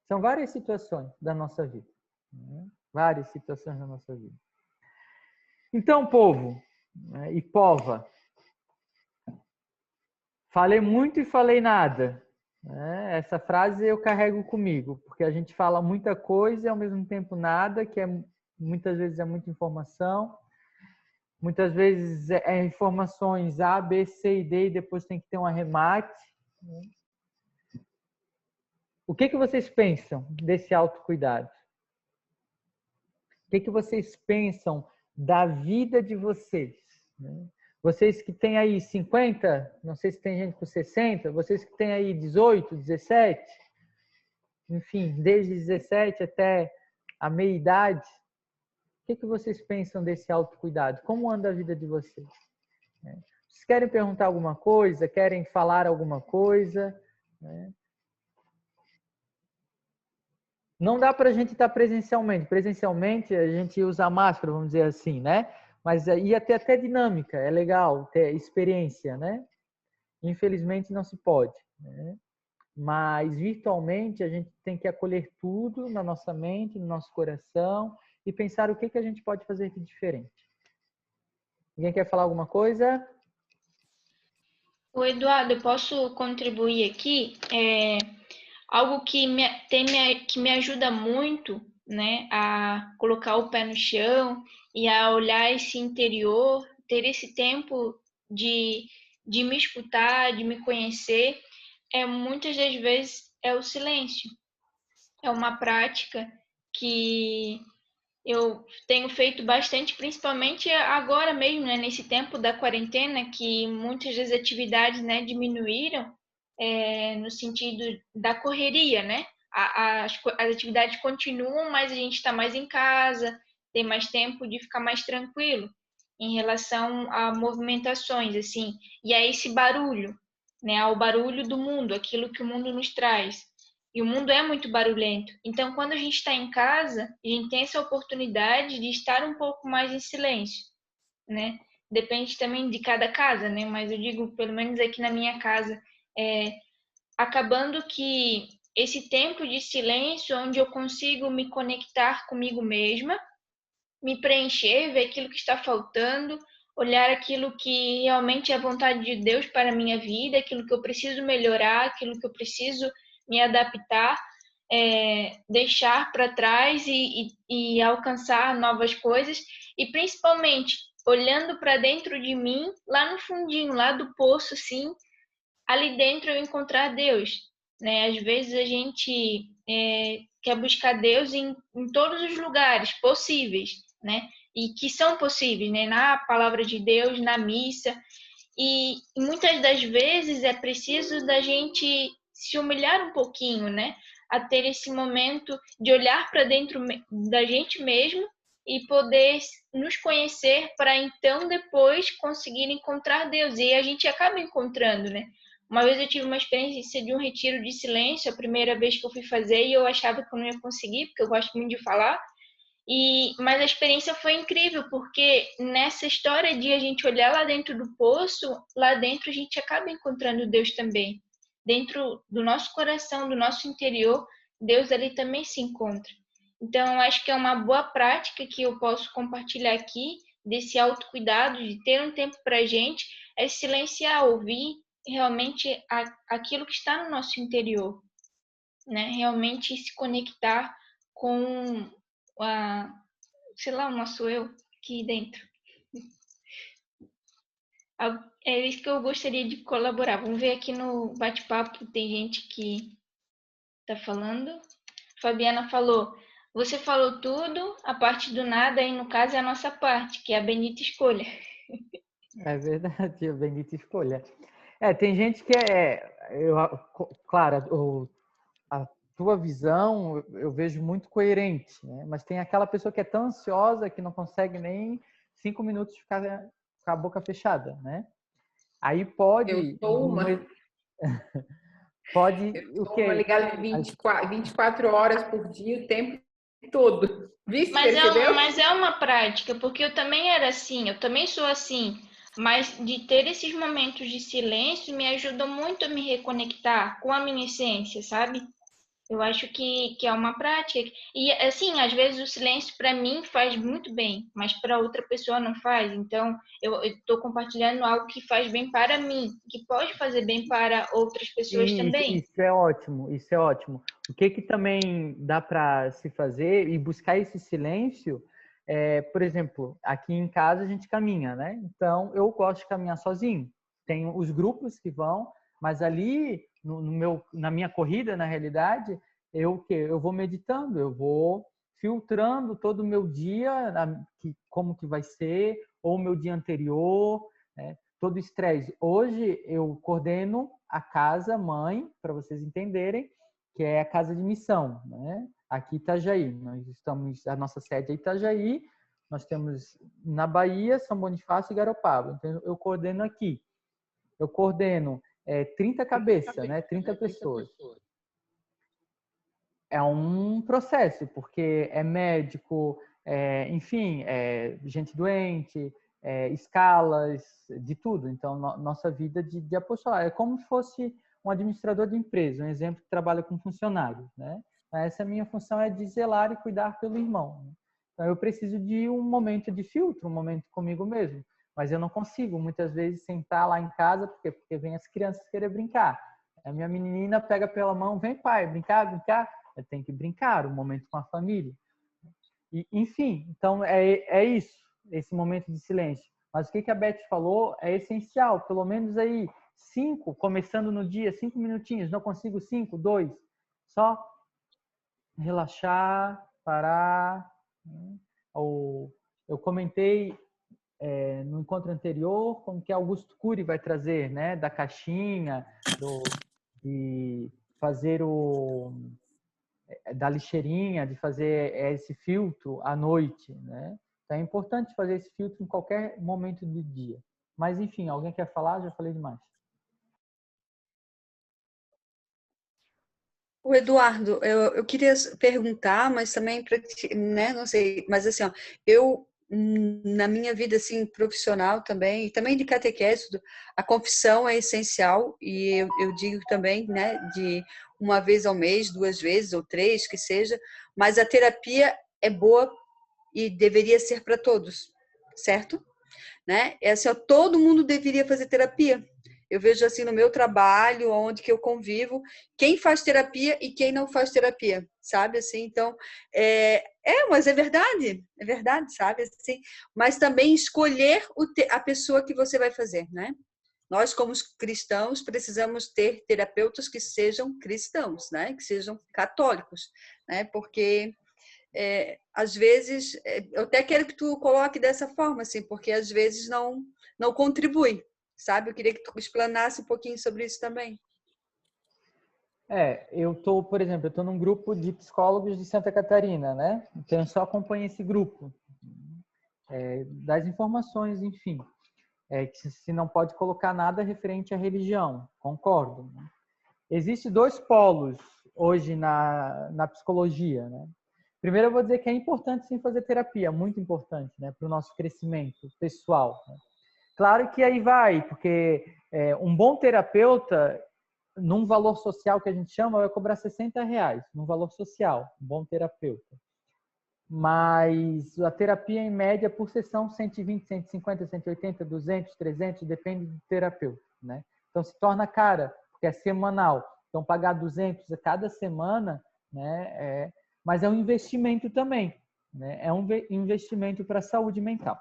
São várias situações da nossa vida. Né? Várias situações da nossa vida. Então, povo, né, e pova, falei muito e falei nada. Né? Essa frase eu carrego comigo, porque a gente fala muita coisa e ao mesmo tempo nada, que muitas vezes é muita informação. Muitas vezes é informações A, B, C e D e depois tem que ter um arremate. O que vocês pensam desse autocuidado? O que vocês pensam da vida de vocês? Vocês que têm aí 50, não sei se tem gente com 60, vocês que têm aí 18, 17, enfim, desde 17 até a meia-idade, o que vocês pensam desse autocuidado? Como anda a vida de vocês? Vocês querem perguntar alguma coisa? Querem falar alguma coisa? Não dá para a gente estar presencialmente. Presencialmente a gente usa máscara, vamos dizer assim, né? Mas ia ter até dinâmica, é legal ter experiência, né? Infelizmente não se pode, né? Mas virtualmente a gente tem que acolher tudo na nossa mente, no nosso coração e pensar o que a gente pode fazer de diferente. Ninguém quer falar alguma coisa?
O Eduardo, eu posso contribuir aqui? Algo que me ajuda muito, né, a colocar o pé no chão e a olhar esse interior, ter esse tempo de me escutar, de me conhecer, muitas das vezes é o silêncio. É uma prática que eu tenho feito bastante, principalmente agora mesmo, né, nesse tempo da quarentena, que muitas das atividades, né, diminuíram, no sentido da correria, né? As atividades continuam, mas a gente está mais em casa, tem mais tempo de ficar mais tranquilo em relação a movimentações, assim. E a esse barulho, né? Ao barulho do mundo, aquilo que o mundo nos traz. E o mundo é muito barulhento. Então, quando a gente está em casa, a gente tem essa oportunidade de estar um pouco mais em silêncio, né? Depende também de cada casa, né? Mas eu digo, pelo menos aqui na minha casa, acabando que esse tempo de silêncio, onde eu consigo me conectar comigo mesma, me preencher, ver aquilo que está faltando, olhar aquilo que realmente é a vontade de Deus para a minha vida, aquilo que eu preciso melhorar, aquilo que eu preciso me adaptar, deixar para trás e alcançar novas coisas, e principalmente olhando para dentro de mim, lá no fundinho, lá do poço, assim, ali dentro eu encontrar Deus, né? Às vezes a gente quer buscar Deus em todos os lugares possíveis, né? E que são possíveis, né? Na palavra de Deus, na missa. E muitas das vezes é preciso da gente se humilhar um pouquinho, né? A ter esse momento de olhar para dentro da gente mesmo e poder nos conhecer para então depois conseguir encontrar Deus. E a gente acaba encontrando, né? Uma vez eu tive uma experiência de um retiro de silêncio, a primeira vez que eu fui fazer, e eu achava que eu não ia conseguir, porque eu gosto muito de falar. Mas a experiência foi incrível, porque nessa história de a gente olhar lá dentro do poço, lá dentro a gente acaba encontrando Deus também. Dentro do nosso coração, do nosso interior, Deus ali também se encontra. Então, eu acho que é uma boa prática que eu posso compartilhar aqui, desse autocuidado, de ter um tempo para a gente, é silenciar, ouvir realmente aquilo que está no nosso interior, né? Realmente se conectar com sei lá, o nosso eu aqui dentro. É isso que eu gostaria de colaborar. Vamos ver aqui no bate-papo, tem gente que está falando. Fabiana falou, você falou tudo, a parte do nada, aí no caso é a nossa parte, que é a bendita escolha.
É verdade, a bendita escolha. Tem gente que claro, a tua visão eu vejo muito coerente, né? Mas tem aquela pessoa que é tão ansiosa que não consegue nem 5 minutos ficar com a boca fechada, né? Aí pode...
Eu sou uma.
Pode...
Eu sou uma ligada de 24 horas por dia, o tempo todo. Percebeu?
Mas é uma prática, porque eu também era assim, eu também sou assim. Mas de ter esses momentos de silêncio me ajudou muito a me reconectar com a minha essência, sabe? Eu acho que é uma prática. E, assim, às vezes o silêncio para mim faz muito bem, mas para outra pessoa não faz. Então, eu estou compartilhando algo que faz bem para mim, que pode fazer bem para outras pessoas também.
Isso é ótimo, isso é ótimo. O que também dá para se fazer e buscar esse silêncio, por exemplo, aqui em casa a gente caminha, né? Então, eu gosto de caminhar sozinho. Tem os grupos que vão, mas ali na minha corrida, na realidade, eu vou meditando, eu vou filtrando todo o meu dia, como que vai ser, ou o meu dia anterior, né? Todo estresse. Hoje eu coordeno a casa mãe, para vocês entenderem, que é a casa de missão, né? Aqui em Itajaí. A nossa sede é Itajaí, nós temos na Bahia, São Bonifácio e Garopaba. Então eu coordeno aqui. Eu coordeno 30 cabeças, né? 30 pessoas. É um processo, porque é médico, enfim, gente doente, escalas, de tudo. Então, nossa vida de apostolar é como se fosse um administrador de empresa, um exemplo que trabalha com funcionários, né? Essa minha função é de zelar e cuidar pelo irmão. Né? Então, eu preciso de um momento de filtro, um momento comigo mesmo. Mas eu não consigo, muitas vezes, sentar lá em casa, porque vem as crianças querer brincar. A minha menina pega pela mão, vem pai, brincar, brincar. Eu tenho que brincar, um momento com a família. E, enfim, então é isso, esse momento de silêncio. Mas o que a Beth falou é essencial, pelo menos aí 5, começando no dia, 5 minutinhos, não consigo 5, 2, só relaxar, parar. Ou eu comentei no encontro anterior como que Augusto Cury vai trazer, né, da caixinha, de fazer da lixeirinha, de fazer esse filtro à noite, né? Então é importante fazer esse filtro em qualquer momento do dia. Mas, enfim, alguém quer falar? Já falei demais.
O Eduardo, eu queria perguntar, mas também para, né, não sei, mas assim, ó, eu na minha vida assim profissional também e também de catequese, a confissão é essencial e eu digo também, né, de uma vez ao mês, 2 vezes ou 3 que seja, mas a terapia é boa e deveria ser para todos, certo? Né? É assim, ó, todo mundo deveria fazer terapia. Eu vejo assim no meu trabalho, onde que eu convivo, quem faz terapia e quem não faz terapia, sabe? Assim, então, mas é verdade, sabe? Assim, mas também escolher a pessoa que você vai fazer, né? Nós, como cristãos, precisamos ter terapeutas que sejam cristãos, né? Que sejam católicos, né? Porque às vezes, eu até quero que tu coloque dessa forma, assim, porque às vezes não contribui, sabe? Eu queria que tu explanasse um pouquinho sobre isso também.
Por exemplo, eu tô num grupo de psicólogos de Santa Catarina, né? Então eu só acompanho esse grupo, das informações, enfim, que se não pode colocar nada referente à religião, concordo. Né? Existem 2 polos hoje na psicologia, né? Primeiro, eu vou dizer que é importante sim fazer terapia, muito importante, né, para o nosso crescimento pessoal. Né? Claro que aí vai, porque um bom terapeuta, num valor social que a gente chama, vai cobrar R$60, num valor social, um bom terapeuta. Mas a terapia, em média, por sessão, 120, 150, 180, 200, 300, depende do terapeuta, né? Então, se torna cara, porque é semanal. Então, pagar 200 a cada semana, né, mas é um investimento também, né? É um investimento para a saúde mental.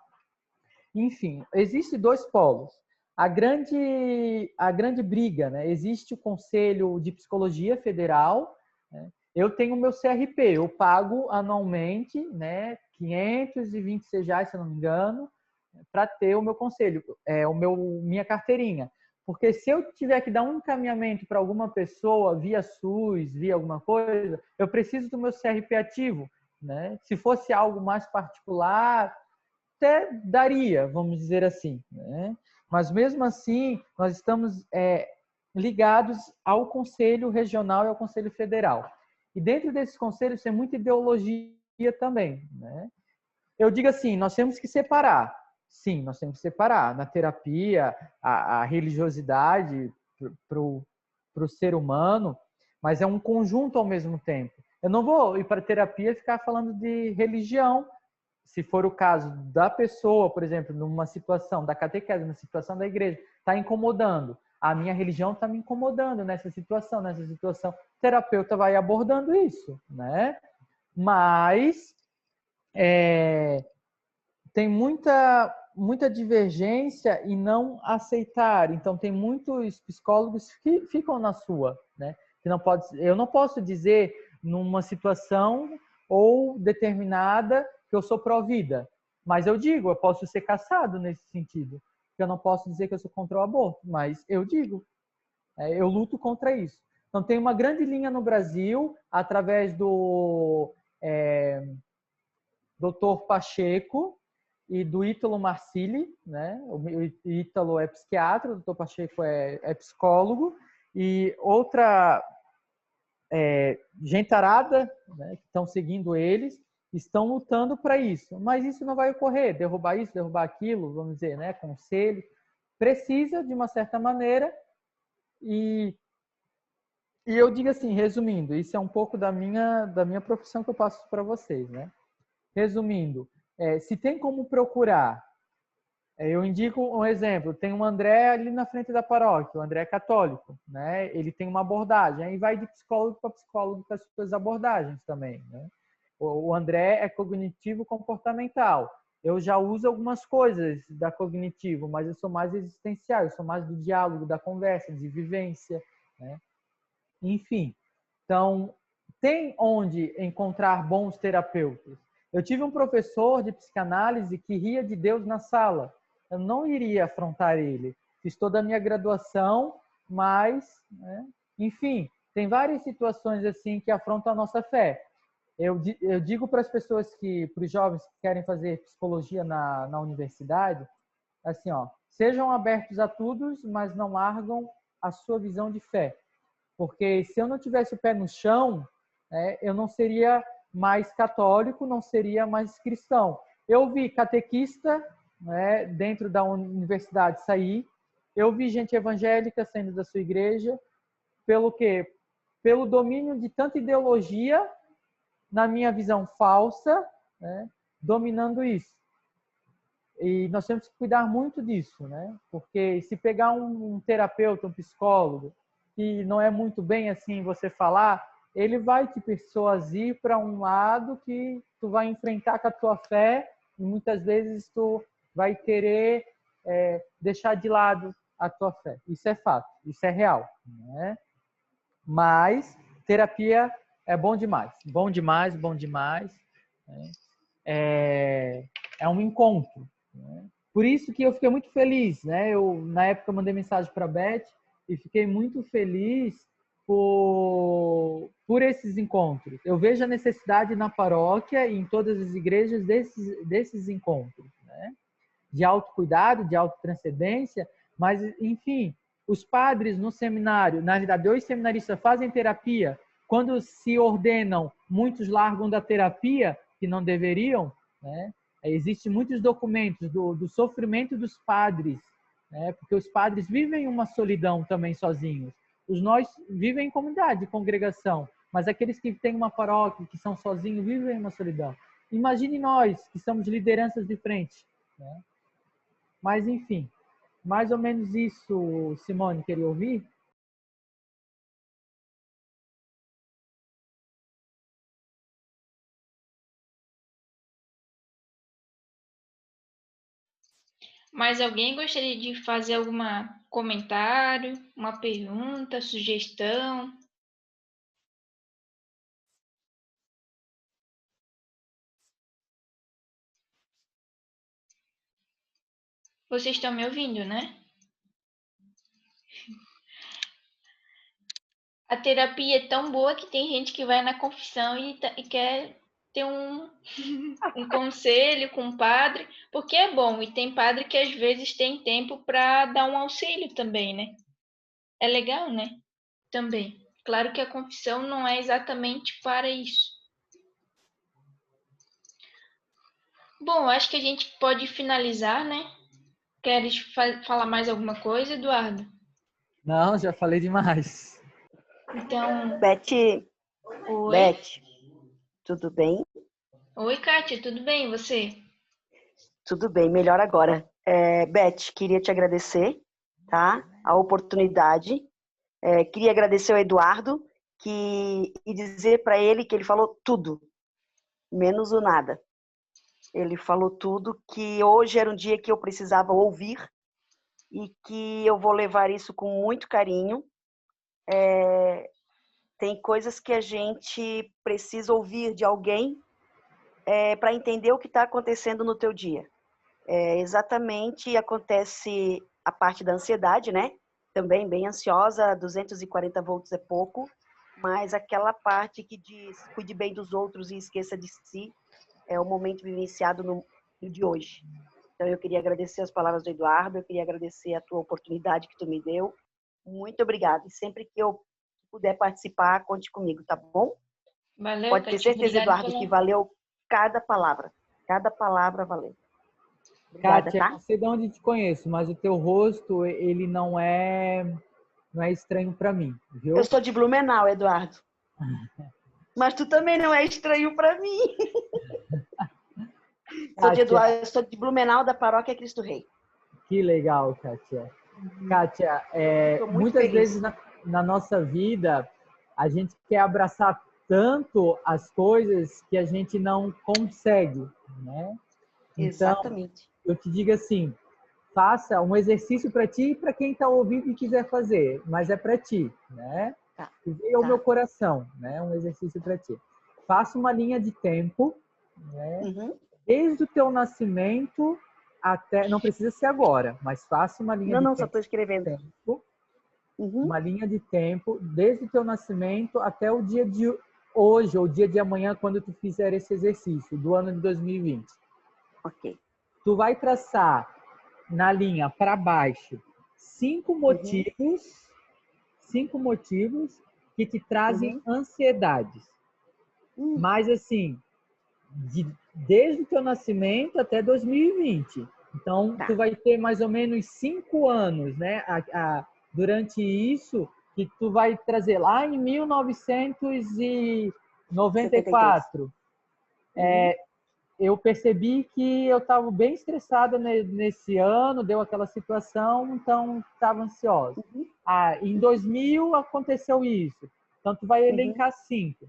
Enfim, existem 2 polos. A grande briga, né? Existe o Conselho de Psicologia Federal, né? Eu tenho o meu CRP, eu pago anualmente, né, R$526, se eu não me engano, para ter o meu conselho, minha carteirinha. Porque se eu tiver que dar um encaminhamento para alguma pessoa via SUS, via alguma coisa, eu preciso do meu CRP ativo, né? Se fosse algo mais particular, até daria, vamos dizer assim, né? Mas mesmo assim, nós estamos ligados ao Conselho Regional e ao Conselho Federal. E dentro desses conselhos tem muita ideologia também, né? Eu digo assim, nós temos que separar. Sim, nós temos que separar. Na terapia, a religiosidade para o ser humano, mas é um conjunto ao mesmo tempo. Eu não vou ir para terapia e ficar falando de religião, se for o caso da pessoa, por exemplo, numa situação da catequese, numa situação da igreja, está incomodando. A minha religião está me incomodando nessa situação. O terapeuta vai abordando isso, né? Mas tem muita divergência e não aceitar. Então, tem muitos psicólogos que ficam na sua, né? Que não pode, eu não posso dizer numa situação ou determinada que eu sou pró-vida, mas eu digo, eu posso ser caçado nesse sentido. Eu não posso dizer que eu sou contra o aborto, mas eu digo, eu luto contra isso. Então, tem uma grande linha no Brasil, através do Dr. Pacheco e do Ítalo Marcilli, né? O Ítalo é psiquiatra, o Dr. Pacheco é psicólogo, e outra gentarada, né, que estão seguindo eles, estão lutando para isso. Mas isso não vai ocorrer, derrubar isso, derrubar aquilo, vamos dizer, né? Conselho. Precisa, de uma certa maneira, e eu digo assim, resumindo, isso é um pouco da minha profissão que eu passo para vocês, né? Resumindo, se tem como procurar, eu indico um exemplo, tem um André ali na frente da paróquia, o André é católico, né? Ele tem uma abordagem, aí vai de psicólogo para psicólogo com as suas abordagens também, né? O André é cognitivo-comportamental. Eu já uso algumas coisas da cognitivo, mas eu sou mais existencial, eu sou mais do diálogo, da conversa, de vivência, né? Enfim, então, tem onde encontrar bons terapeutas. Eu tive um professor de psicanálise que ria de Deus na sala. Eu não iria afrontar ele. Fiz toda a minha graduação, mas, né? Enfim, tem várias situações assim que afrontam a nossa fé. Eu digo para as pessoas para os jovens que querem fazer psicologia na universidade, assim, sejam abertos a tudo, mas não largam a sua visão de fé. Porque se eu não tivesse o pé no chão, eu não seria mais católico, não seria mais cristão. Eu vi catequista, né, dentro da universidade sair, eu vi gente evangélica saindo da sua igreja, pelo quê? Pelo domínio de tanta ideologia, na minha visão falsa, né, dominando isso. E nós temos que cuidar muito disso, né? Porque se pegar um terapeuta, um psicólogo, que não é muito bem assim você falar, ele vai te persuadir para um lado que tu vai enfrentar com a tua fé e muitas vezes tu vai querer deixar de lado a tua fé. Isso é fato, isso é real, né? Mas terapia é bom demais, bom demais, bom demais, né? É um encontro, né? Por isso que eu fiquei muito feliz, né? Eu na época mandei mensagem para a Beth e fiquei muito feliz por esses encontros. Eu vejo a necessidade na paróquia e em todas as igrejas desses encontros, né? De autocuidado, de autotranscendência, mas, enfim, os padres no seminário, na verdade, os seminaristas fazem terapia. Quando se ordenam, muitos largam da terapia, que não deveriam, né? Existem muitos documentos do sofrimento dos padres, né? Porque os padres vivem uma solidão também sozinhos. Os nós vivem em comunidade, congregação, mas aqueles que têm uma paróquia, que são sozinhos, vivem uma solidão. Imagine nós, que somos lideranças de frente, né? Mas, enfim, mais ou menos isso, Simone, queria ouvir?
Mas alguém gostaria de fazer algum comentário, uma pergunta, sugestão? Vocês estão me ouvindo, né? A terapia é tão boa que tem gente que vai na confissão e quer ter um conselho com o padre, porque é bom. E tem padre que às vezes tem tempo para dar um auxílio também, né? É legal, né? Também. Claro que a confissão não é exatamente para isso. Bom, acho que a gente pode finalizar, né? Queres falar mais alguma coisa, Eduardo?
Não, já falei demais.
Então,
Beth,
oi.
Beth, tudo bem?
Oi, Kátia, tudo bem? E você?
Tudo bem, melhor agora. Beth, queria te agradecer, tá? A oportunidade. Queria agradecer ao Eduardo e dizer para ele que ele falou tudo, menos o nada. Ele falou tudo, que hoje era um dia que eu precisava ouvir e que eu vou levar isso com muito carinho. Tem coisas que a gente precisa ouvir de alguém para entender o que está acontecendo no teu dia. Exatamente, acontece a parte da ansiedade, né? Também bem ansiosa, 240 volts é pouco, mas aquela parte que diz cuide bem dos outros e esqueça de si, é o momento vivenciado no de hoje. Então eu queria agradecer as palavras do Eduardo, eu queria agradecer a tua oportunidade que tu me deu. Muito obrigada. E sempre que eu puder participar, conte comigo, tá bom?
Valeu,
Pode ter
Kátia.
certeza,
Obrigada
Eduardo, que valeu cada palavra. Cada palavra valeu. Obrigada,
Kátia,
tá?
não sei de onde te conheço, mas o teu rosto, ele não é estranho para mim, viu?
Eu sou de Blumenau, Eduardo. Mas tu também não é estranho para mim. Eu sou de Blumenau, da paróquia Cristo Rei.
Que legal, Kátia. Kátia, muitas
feliz.
vezes na nossa vida, a gente quer abraçar tanto as coisas que a gente não consegue, né? Então,
Exatamente.
eu te digo assim, faça um exercício para ti e para quem está ouvindo e quiser fazer, mas é para ti, né?
Tá.
Veio ao meu coração, né? Um exercício para ti. Faça uma linha de tempo, né? Desde o teu nascimento até, não precisa ser agora, mas faça uma linha de tempo.
Só estou escrevendo.
Uma linha de tempo desde o teu nascimento até o dia de hoje ou dia de amanhã, quando tu fizer esse exercício do ano de 2020.
Ok.
Tu vai traçar na linha para baixo 5 motivos que te trazem ansiedades. Mas assim, desde o teu nascimento até 2020. Então, tu vai ter mais ou menos 5 anos, né? Durante isso, que tu vai trazer lá em 1994. Eu percebi que eu estava bem estressada nesse ano, deu aquela situação, então estava ansiosa. Em 2000 aconteceu isso. Então, tu vai elencar 5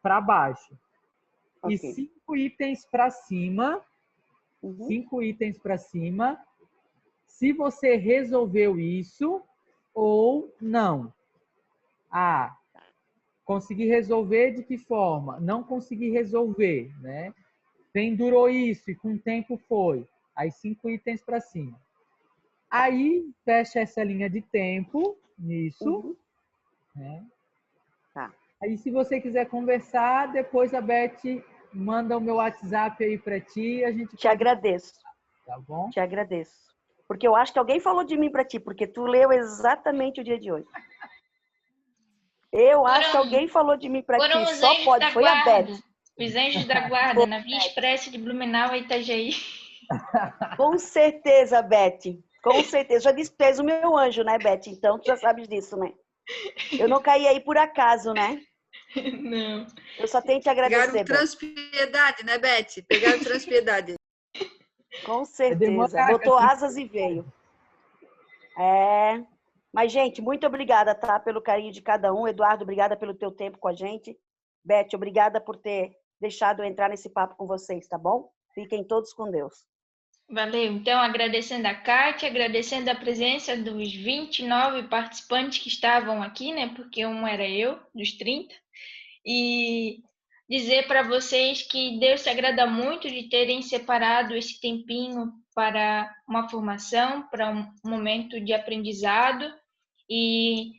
para baixo. E 5 itens para cima. 5 itens para cima. Se você resolveu isso ou não. Consegui resolver de que forma? Não consegui resolver, né? Pendurou isso e com o tempo foi. Aí 5 itens para cima. Aí fecha essa linha de tempo nisso. Né? Aí se você quiser conversar, depois a Beth manda o meu WhatsApp aí para ti. A gente
te agradeço.
Tá bom?
Te agradeço. Porque eu acho que alguém falou de mim para ti, porque tu leu exatamente o dia de hoje. Eu acho que alguém falou de mim para ti. Só pode. Foi a Beth.
Os anjos da guarda, na Via Expressa de Blumenau e Itajaí.
Com certeza, Beth. Com certeza. Já disse que tu és o meu anjo, né, Beth? Então, tu já sabes disso, né? Eu não caí aí por acaso, né?
Não.
Eu só tenho que te agradecer,
Pegaram transpiedade, né, Beth? Pegaram transpiedade.
Com certeza. Botou asas e veio. Mas, gente, muito obrigada, tá? Pelo carinho de cada um. Eduardo, obrigada pelo teu tempo com a gente. Beth, obrigada por ter deixado eu entrar nesse papo com vocês, tá bom? Fiquem todos com Deus.
Valeu. Então, agradecendo a Kátia, agradecendo a presença dos 29 participantes que estavam aqui, né? Porque um era eu, dos 30. E dizer para vocês que Deus se agrada muito de terem separado esse tempinho para uma formação, para um momento de aprendizado e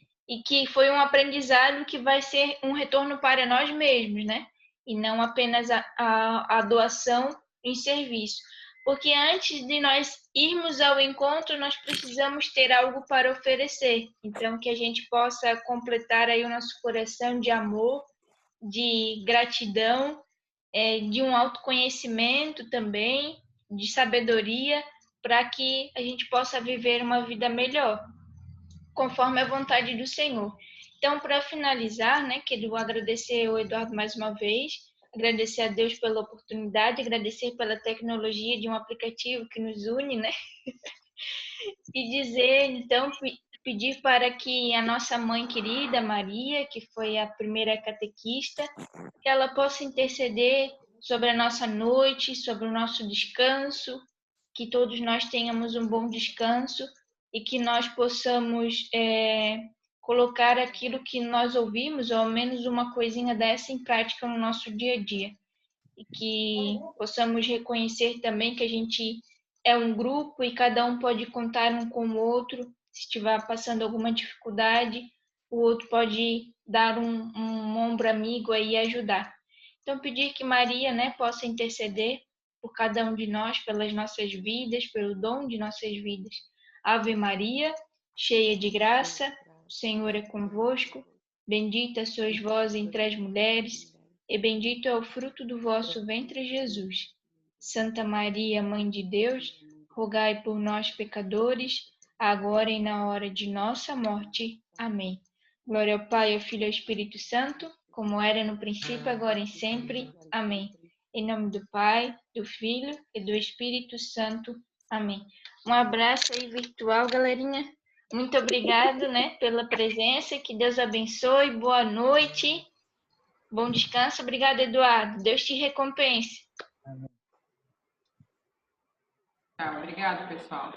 que foi um aprendizado que vai ser um retorno para nós mesmos, né? E não apenas a doação em serviço. Porque antes de nós irmos ao encontro, nós precisamos ter algo para oferecer. Então, que a gente possa completar aí o nosso coração de amor, de gratidão, de um autoconhecimento também, de sabedoria, para que a gente possa viver uma vida melhor, conforme a vontade do Senhor. Então, para finalizar, né, quero agradecer ao Eduardo mais uma vez, agradecer a Deus pela oportunidade, agradecer pela tecnologia de um aplicativo que nos une, né? E dizer, então, pedir para que a nossa mãe querida, Maria, que foi a primeira catequista, que ela possa interceder sobre a nossa noite, sobre o nosso descanso, que todos nós tenhamos um bom descanso e que nós possamos colocar aquilo que nós ouvimos, ou ao menos uma coisinha dessa em prática no nosso dia a dia. E que possamos reconhecer também que a gente é um grupo e cada um pode contar um com o outro. Se estiver passando alguma dificuldade, o outro pode dar um ombro amigo aí e ajudar. Então, pedir que Maria, né, possa interceder por cada um de nós, pelas nossas vidas, pelo dom de nossas vidas. Ave Maria, cheia de graça, o Senhor é convosco. Bendita sois vós entre as mulheres, e bendito é o fruto do vosso ventre, Jesus. Santa Maria, Mãe de Deus, rogai por nós, pecadores, agora e na hora de nossa morte. Amém. Glória ao Pai, ao Filho e ao Espírito Santo, como era no princípio, agora e sempre. Amém. Em nome do Pai, do Filho e do Espírito Santo. Amém. Um abraço aí virtual, galerinha. Muito obrigada, né, pela presença. Que Deus abençoe. Boa noite. Bom descanso. Obrigada, Eduardo. Deus te recompense.
Tá, obrigado, pessoal.